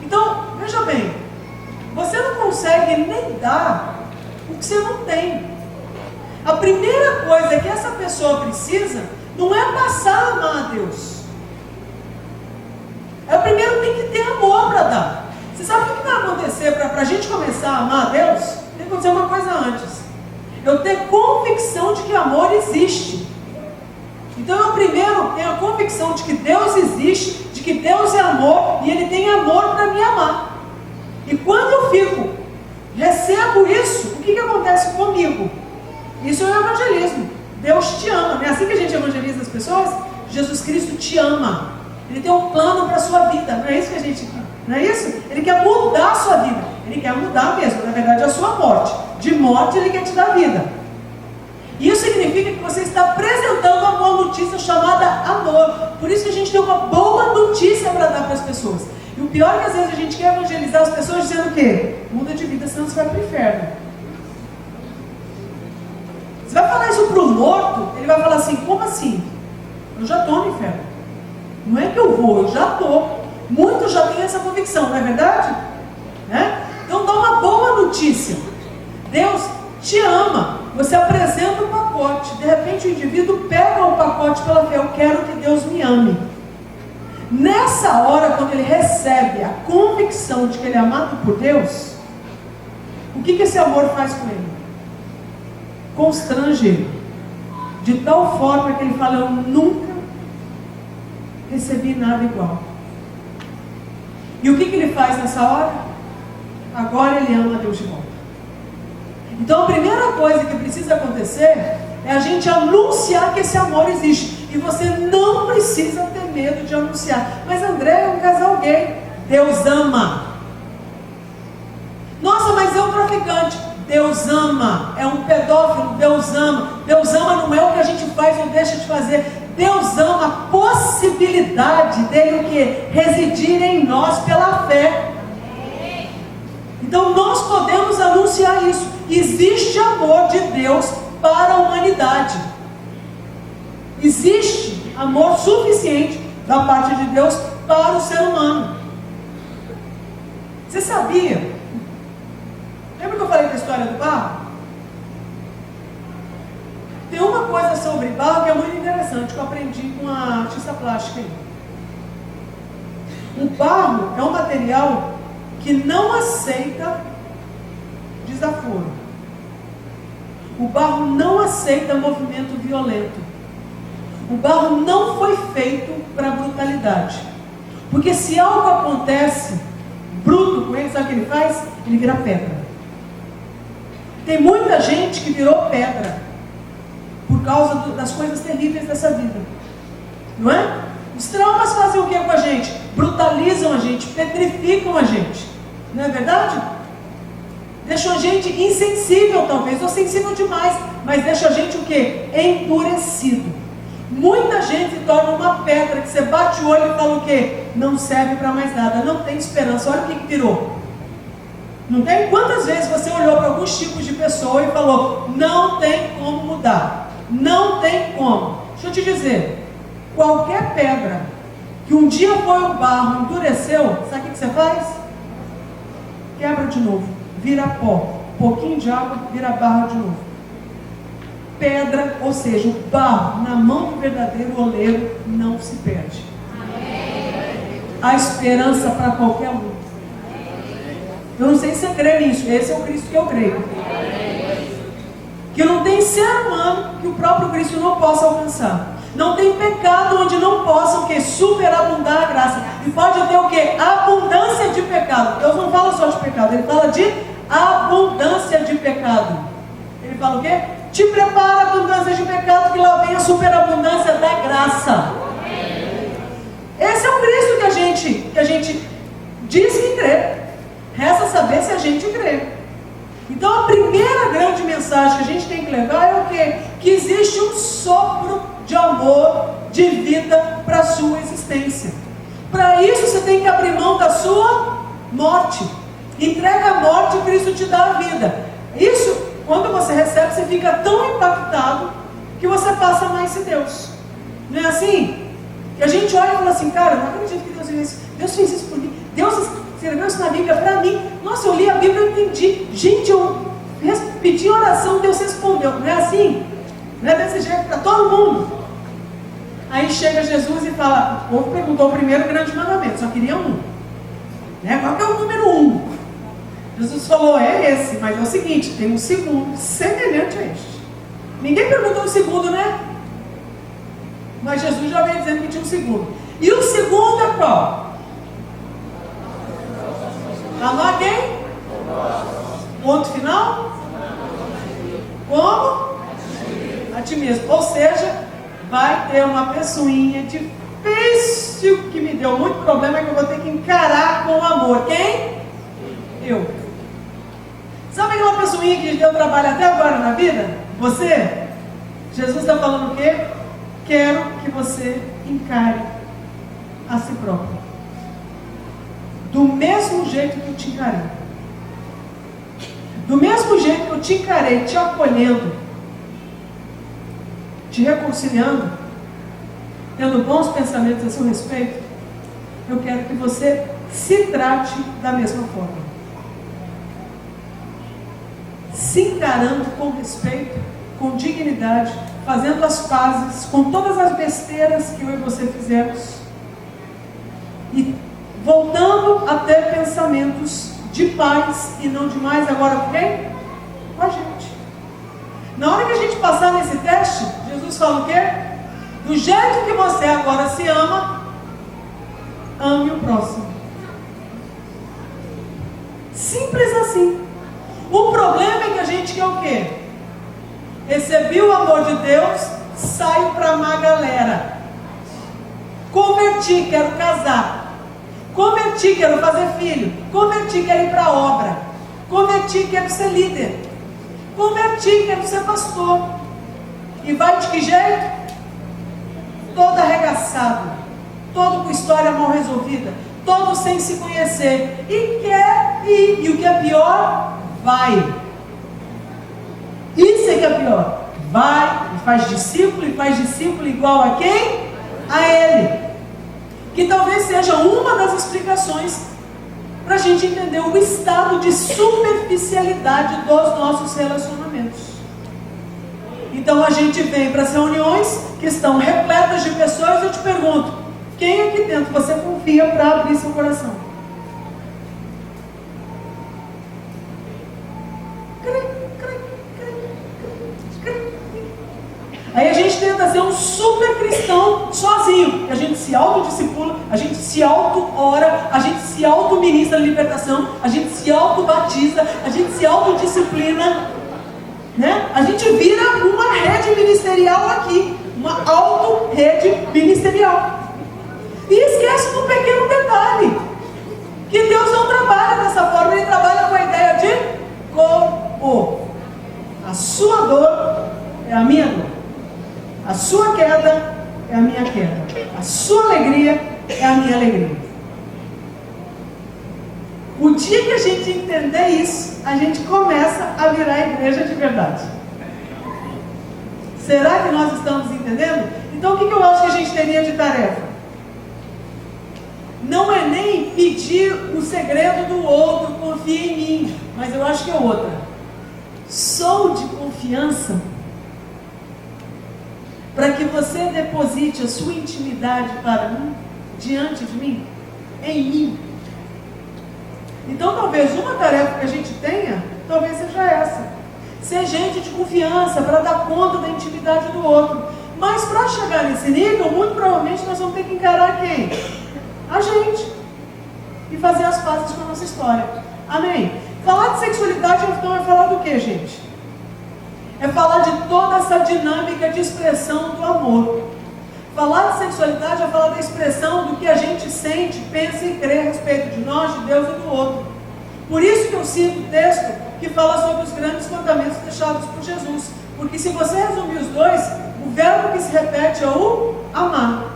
Então, veja bem, você não consegue nem dar o que você não tem. A primeira coisa que essa pessoa precisa não é passar a amar a Deus. É o primeiro tem que ter amor para dar. Você sabe o que vai acontecer para a gente começar a amar a Deus? Tem que acontecer uma coisa antes. Eu ter convicção de que amor existe. Então eu primeiro tenho a convicção de que Deus existe, de que Deus é amor e Ele tem amor para me amar. E quando eu recebo isso, o que acontece comigo? Isso é o evangelismo. Deus te ama. Não é assim que a gente evangeliza as pessoas? Jesus Cristo te ama. Ele tem um plano para a sua vida. Não é isso que a gente... Não é isso? Ele quer mudar a sua vida. Ele quer mudar mesmo, na verdade, a sua morte. De morte Ele quer te dar vida. Isso significa que você está apresentando uma boa notícia chamada amor. Por isso que a gente tem uma boa notícia para dar para as pessoas. E o pior é que às vezes a gente quer evangelizar as pessoas dizendo o quê? Muda de vida, senão você vai para o inferno. Você vai falar isso para o morto, ele vai falar assim: como assim? Eu já estou no inferno. Não é que eu vou, eu já estou. Muitos já têm essa convicção, não é verdade? Né? Então dá uma boa notícia. Deus te ama. Você apresenta o pacote. De repente o indivíduo pega o pacote pela fé. Eu quero que Deus me ame. Nessa hora, quando ele recebe a convicção de que ele é amado por Deus, o que esse amor faz com ele? Constrange ele. De tal forma que ele fala: eu nunca recebi nada igual. E o que ele faz nessa hora? Agora ele ama Deus de volta. Então a primeira coisa que precisa acontecer é a gente anunciar que esse amor existe. E você não precisa ter medo de anunciar. Mas André é um casal gay. Deus ama. Nossa, mas é um traficante. Deus ama. É um pedófilo. Deus ama. Deus ama não é o que a gente faz ou deixa de fazer. Deus ama a possibilidade dele o quê? Residir em nós pela fé. Então nós podemos anunciar isso. Existe amor de Deus para a humanidade. Existe amor suficiente da parte de Deus para o ser humano. Você sabia? Lembra que eu falei da história do barro? Tem uma coisa sobre barro que é muito interessante, que eu aprendi com a artista plástica aí. O barro é um material que não aceita desaforo. O barro não aceita movimento violento. O barro não foi feito para brutalidade. Porque se algo acontece bruto com ele, sabe o que ele faz? Ele vira pedra. Tem muita gente que virou pedra por causa das coisas terríveis dessa vida. Não é? Os traumas fazem o que com a gente? Brutalizam a gente, petrificam a gente. Não é verdade? Deixam a gente insensível talvez, ou sensível demais, mas deixa a gente o quê? Endurecido. Muita gente se torna uma pedra que você bate o olho e fala o quê? Não serve para mais nada, não tem esperança. Olha o que virou. Não tem? Quantas vezes você olhou para alguns tipos de pessoa e falou: não tem como mudar, não tem como. Deixa eu te dizer, qualquer pedra que um dia foi um barro, endureceu, sabe o que você faz? Quebra de novo, vira pó, pouquinho de água, vira barro de novo. Pedra, ou seja, o barro na mão do verdadeiro oleiro não se perde. Há esperança para qualquer um. Eu não sei se você crê nisso. Esse é o Cristo que eu creio. Que não tem ser humano que o próprio Cristo não possa alcançar. Não tem pecado onde não possa o quê? Superabundar a graça. E pode ter o quê? Abundância de pecado. Deus não fala só de pecado, Ele fala de abundância de pecado. Ele fala o quê? Te prepara a abundância de pecado, que lá vem a superabundância da graça. Esse é o Cristo que a gente diz que crê. Resta saber se a gente crê. Então a primeira grande mensagem que a gente tem que levar é o quê? Que existe um sopro de amor, de vida para a sua existência. Para isso você tem que abrir mão da sua morte. Entrega a morte e Cristo te dá a vida. Isso, quando você recebe, você fica tão impactado que você passa a amar esse Deus. Não é assim? Que a gente olha e fala assim: cara, eu não acredito que Deus fez isso. Deus fez isso por mim. Deus escreveu isso na Bíblia para mim. Nossa, eu li a Bíblia e entendi. Gente, eu pedi oração, Deus respondeu. Não é assim? Não é desse jeito para todo mundo. Aí chega Jesus e fala: o povo perguntou o primeiro grande mandamento, só queria um. Né? Qual que é o número 1? Jesus falou: é esse, mas é o seguinte, tem um segundo semelhante a este. Ninguém perguntou o segundo, né? Mas Jesus já veio dizendo que tinha um segundo. E o segundo é qual? Amar quem? Ponto final? Como? A ti mesmo. Ou seja, vai ter uma pessoinha difícil que me deu muito problema, que eu vou ter que encarar com amor. Quem? Eu. Sabe aquela pessoinha que deu trabalho até agora na vida? Você? Jesus está falando o quê? Quero que você encare a si próprio. Do mesmo jeito que eu te encarei. Do mesmo jeito que eu te encarei, te acolhendo, te reconciliando, tendo bons pensamentos a seu respeito, eu quero que você se trate da mesma forma. Se encarando com respeito, com dignidade, fazendo as pazes com todas as besteiras que eu e você fizemos e voltando a ter pensamentos de paz e não de mais agora com quem? Com a gente. Na hora que a gente passar nesse teste, Jesus fala o quê? Do jeito que você agora se ama, ame o próximo. Simples assim. O problema é que a gente quer o quê? Recebi o amor de Deus, saio para amar a galera. Converti, quero casar. Converti, quero fazer filho. Converti, quero ir para a obra. Converti, quero ser líder. Converti, quero ser pastor. E vai de que jeito? Todo arregaçado, todo com história mal resolvida, todo sem se conhecer. E quer ir. E o que é pior? Vai. Isso é que é pior. Vai e faz discípulo igual a quem? A ele. Que talvez seja uma das explicações para a gente entender o estado de superficialidade dos nossos relacionamentos. Então a gente vem para as reuniões que estão repletas de pessoas e eu te pergunto, quem aqui dentro você confia para abrir seu coração? Aí a gente tenta ser um super cristão sozinho, que a gente se autodiscipula, a gente se auto-ora, a gente se auto-ministra a libertação, a gente se auto-batiza, a gente se autodisciplina, né? A gente vira uma rede ministerial aqui, uma auto-rede ministerial. E esquece do pequeno detalhe, que Deus não trabalha dessa forma, Ele trabalha com a ideia de corpo. A sua dor é a minha dor. A sua queda é a minha queda. A sua alegria é a minha alegria. O dia que a gente entender isso, a gente começa a virar a igreja de verdade. Será que nós estamos entendendo? Então o que eu acho que a gente teria de tarefa? Não é nem pedir o segredo do outro, confia em mim, mas eu acho que é outra. Sou de confiança para que você deposite a sua intimidade para mim, diante de mim, em mim. Então talvez uma tarefa que a gente tenha, talvez seja essa. Ser gente de confiança para dar conta da intimidade do outro. Mas para chegar nesse nível, muito provavelmente nós vamos ter que encarar quem? A gente. E fazer as pazes com a nossa história. Amém? Falar de sexualidade então é falar do que, gente? É falar de toda essa dinâmica de expressão do amor. Falar de sexualidade é falar da expressão do que a gente sente, pensa e crê a respeito de nós, de Deus e do outro. Por isso que eu cito o texto que fala sobre os grandes mandamentos deixados por Jesus. Porque se você resumir os dois, o verbo que se repete é o amar.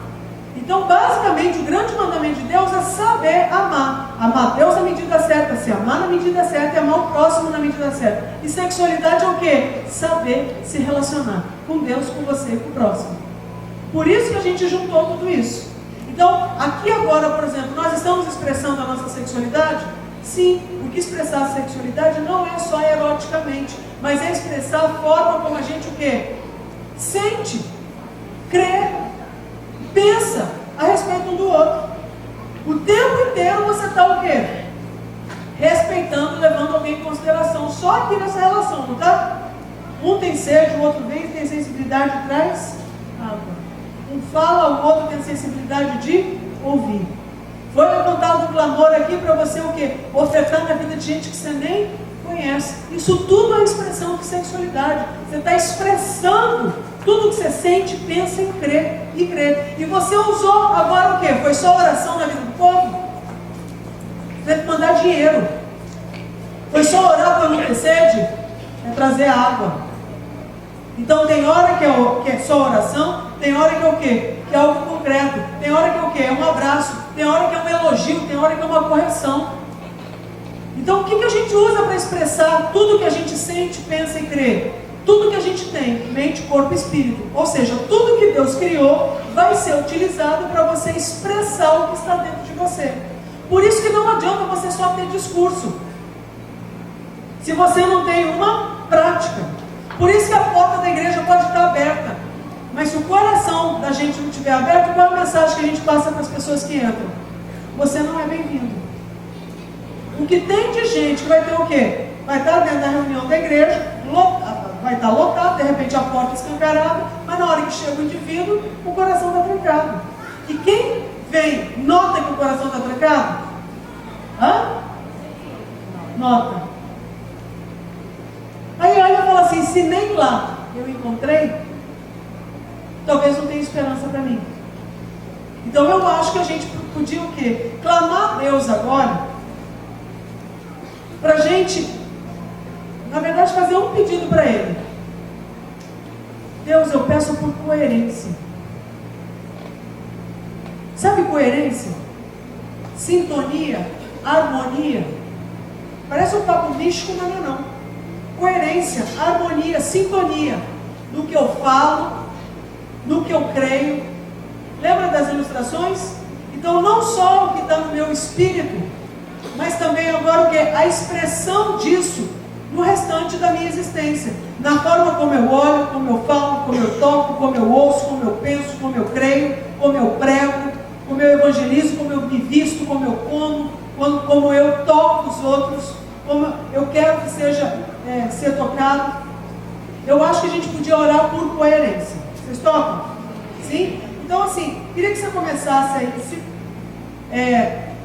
Então, basicamente, o grande mandamento de Deus é saber amar. Amar Deus na medida certa, se amar na medida certa e amar o próximo na medida certa. E sexualidade é o quê? Saber se relacionar com Deus, com você e com o próximo. Por isso que a gente juntou tudo isso. Então, aqui agora, por exemplo, nós estamos expressando a nossa sexualidade? Sim, porque expressar a sexualidade não é só eroticamente, mas é expressar a forma como a gente o quê? Sente, crê, pensa a respeito um do outro. O tempo inteiro você está o quê? Respeitando, levando alguém em consideração. Só aqui nessa relação, não está? Um tem sede, o outro vem, tem sensibilidade e traz água. Um fala, o outro tem sensibilidade de ouvir. Foi levantado um clamor aqui para você o quê? Ofertar na vida de gente que você nem conhece. Isso tudo é expressão de sexualidade. Você está expressando tudo que você sente, pensa e crê. E você usou agora o quê? Foi só oração na vida do povo? Você tem que mandar dinheiro. Foi só orar para não ter sede? É trazer água. Então tem hora que é só oração, tem hora que é o quê? Que é algo concreto. Tem hora que é o quê? É um abraço. Tem hora que é um elogio, tem hora que é uma correção. Então o que a gente usa para expressar tudo que a gente sente, pensa e crê? tudo que a gente tem, mente, corpo e espírito, ou seja, tudo que Deus criou vai ser utilizado para você expressar o que está dentro de você. Por isso que não adianta você só ter discurso, se você não tem uma prática. Por isso que a porta da igreja pode estar aberta, mas se o coração da gente não estiver aberto, qual é a mensagem que a gente passa para as pessoas que entram? Você não é bem-vindo. O que tem de gente que vai ter o quê? Vai estar dentro da reunião da igreja, vai estar lotado, de repente a porta escancarada, mas na hora que chega o indivíduo, o coração está trancado. E quem vem, nota que o coração está trancado? Nota. Aí olha e fala assim, se nem lá eu encontrei, talvez não tenha esperança para mim. Então eu acho que a gente podia o quê? Clamar a Deus agora, para a gente, na verdade, fazer um pedido para Ele. Deus, eu peço por coerência. Sabe coerência? Sintonia, harmonia. Parece um papo místico, mas não é não. Coerência, harmonia, sintonia no que eu falo, no que eu creio. Lembra das ilustrações? Então não só o que está no meu espírito, mas também agora o que? A expressão disso no restante da minha existência. Na forma como eu olho, como eu falo, como eu toco, como eu ouço, como eu penso, como eu creio, como eu prego, como eu evangelizo, como eu me visto, como eu como eu toco os outros, como eu quero que seja ser tocado. Eu acho que a gente podia orar por coerência. Vocês tocam? Sim? Então assim, queria que você começasse a se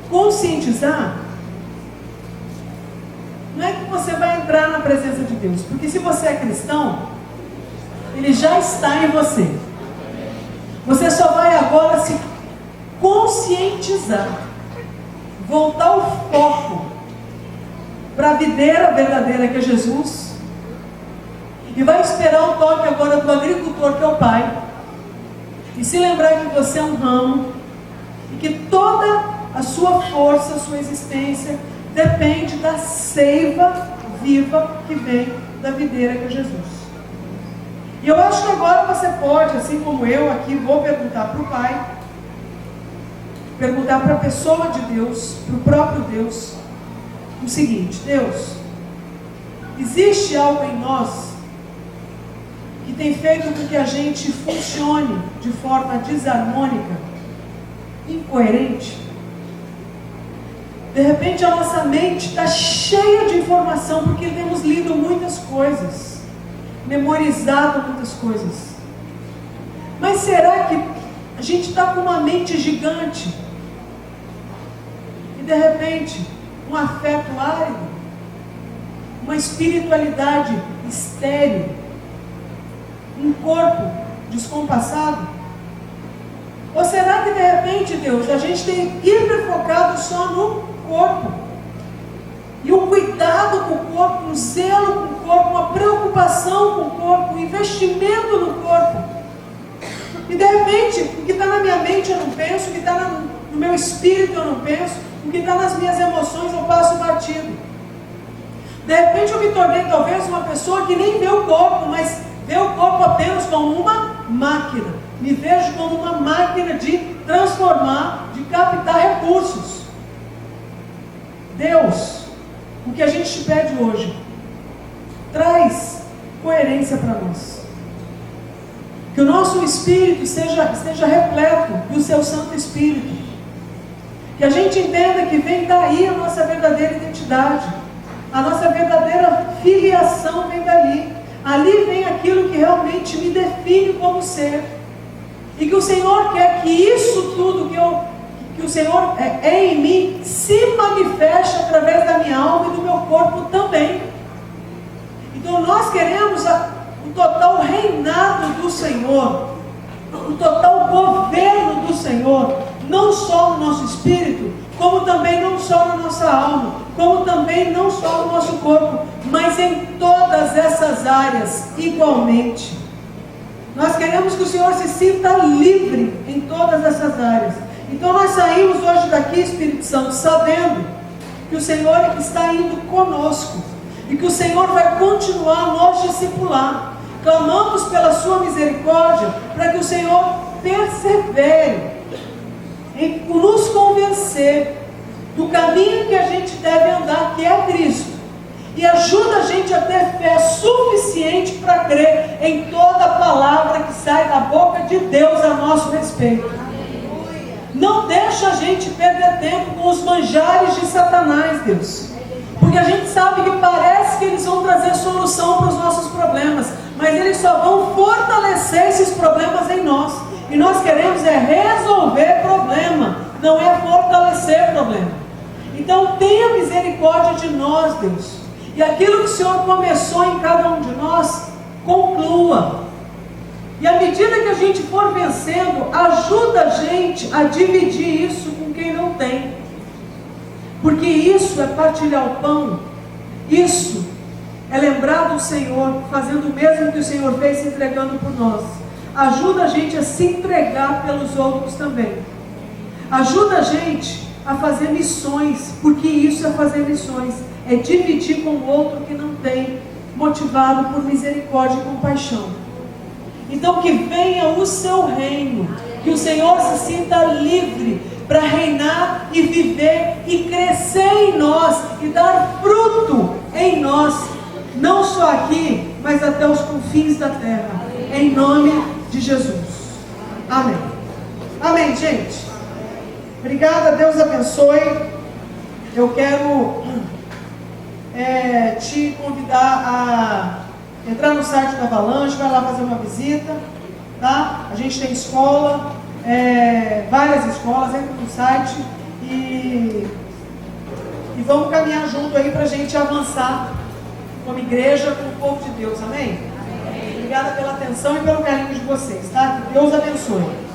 conscientizar. Não é que você vai entrar na presença de Deus, porque se você é cristão, Ele já está em você. Você só vai agora se conscientizar, voltar o foco para a videira verdadeira que é Jesus, e vai esperar o toque agora do agricultor que é o Pai, e se lembrar que você é um ramo, e que toda a sua força, a sua existência depende da seiva viva que vem da videira que é Jesus. E eu acho que agora você pode, assim como eu aqui, vou perguntar para o Pai, perguntar para a pessoa de Deus, para o próprio Deus, o seguinte: Deus, existe algo em nós que tem feito com que a gente funcione de forma desarmônica, incoerente? De repente a nossa mente está cheia de informação, porque temos lido muitas coisas, memorizado muitas coisas. Mas será que a gente está com uma mente gigante e de repente um afeto árido, uma espiritualidade estéril, um corpo descompassado? Ou será que de repente, Deus, a gente tem hiperfocado só no corpo, e o cuidado com o corpo, um zelo com o corpo, uma preocupação com o corpo, um investimento no corpo, e de repente o que está na minha mente eu não penso, o que está no meu espírito eu não penso, o que está nas minhas emoções eu passo batido. De repente eu me tornei talvez uma pessoa que nem vê o corpo, mas vê o corpo apenas como uma máquina. Me vejo como uma máquina de transformar, de captar recursos. Deus, o que a gente te pede hoje, traz coerência para nós. Que o nosso espírito esteja repleto do seu Santo Espírito. Que a gente entenda que vem daí a nossa verdadeira identidade. A nossa verdadeira filiação vem dali. Ali vem aquilo que realmente me define como ser. E que o Senhor quer que isso tudo que o Senhor é em mim se manifeste através da minha alma e do meu corpo também. Então nós queremos o total reinado do Senhor, o total governo do Senhor, não só no nosso espírito, como também não só na nossa alma, como também não só no nosso corpo, mas em todas essas áreas igualmente. Nós queremos que o Senhor se sinta livre em todas essas áreas. Então nós saímos hoje daqui, Espírito Santo, sabendo que o Senhor está indo conosco, e que o Senhor vai continuar a nos discipular, clamamos pela sua misericórdia, para que o Senhor persevere em nos convencer do caminho que a gente deve andar, que é Cristo, e ajuda a gente a ter fé suficiente para crer em toda palavra que sai da boca de Deus a nosso respeito. Não deixa a gente perder tempo com os manjares de Satanás, Deus, porque a gente sabe que parece que eles vão trazer solução para os nossos problemas, mas eles só vão fortalecer esses problemas em nós, e nós queremos é resolver problema, não é fortalecer problema. Então tenha misericórdia de nós, Deus, e aquilo que o Senhor começou em cada um de nós, conclua. E à medida que a gente for vencendo, ajuda a gente a dividir isso com quem não tem, porque isso é partilhar o pão, isso é lembrar do Senhor, fazendo o mesmo que o Senhor fez, se entregando por nós. Ajuda a gente a se entregar pelos outros também. Ajuda a gente a fazer missões, porque isso é fazer missões, é dividir com o outro que não tem, motivado por misericórdia e compaixão. Então que venha o seu reino, que o Senhor se sinta livre para reinar e viver e crescer em nós e dar fruto em nós, não só aqui, mas até os confins da terra, em nome de Jesus. Amém. Amém, gente. Obrigada, Deus abençoe. Eu quero te convidar a entrar no site da Avalanche, vai lá fazer uma visita, tá? A gente tem escola, várias escolas, entra no site e vamos caminhar junto aí para a gente avançar como igreja, como povo de Deus, amém? Obrigada pela atenção e pelo carinho de vocês, tá? Que Deus abençoe.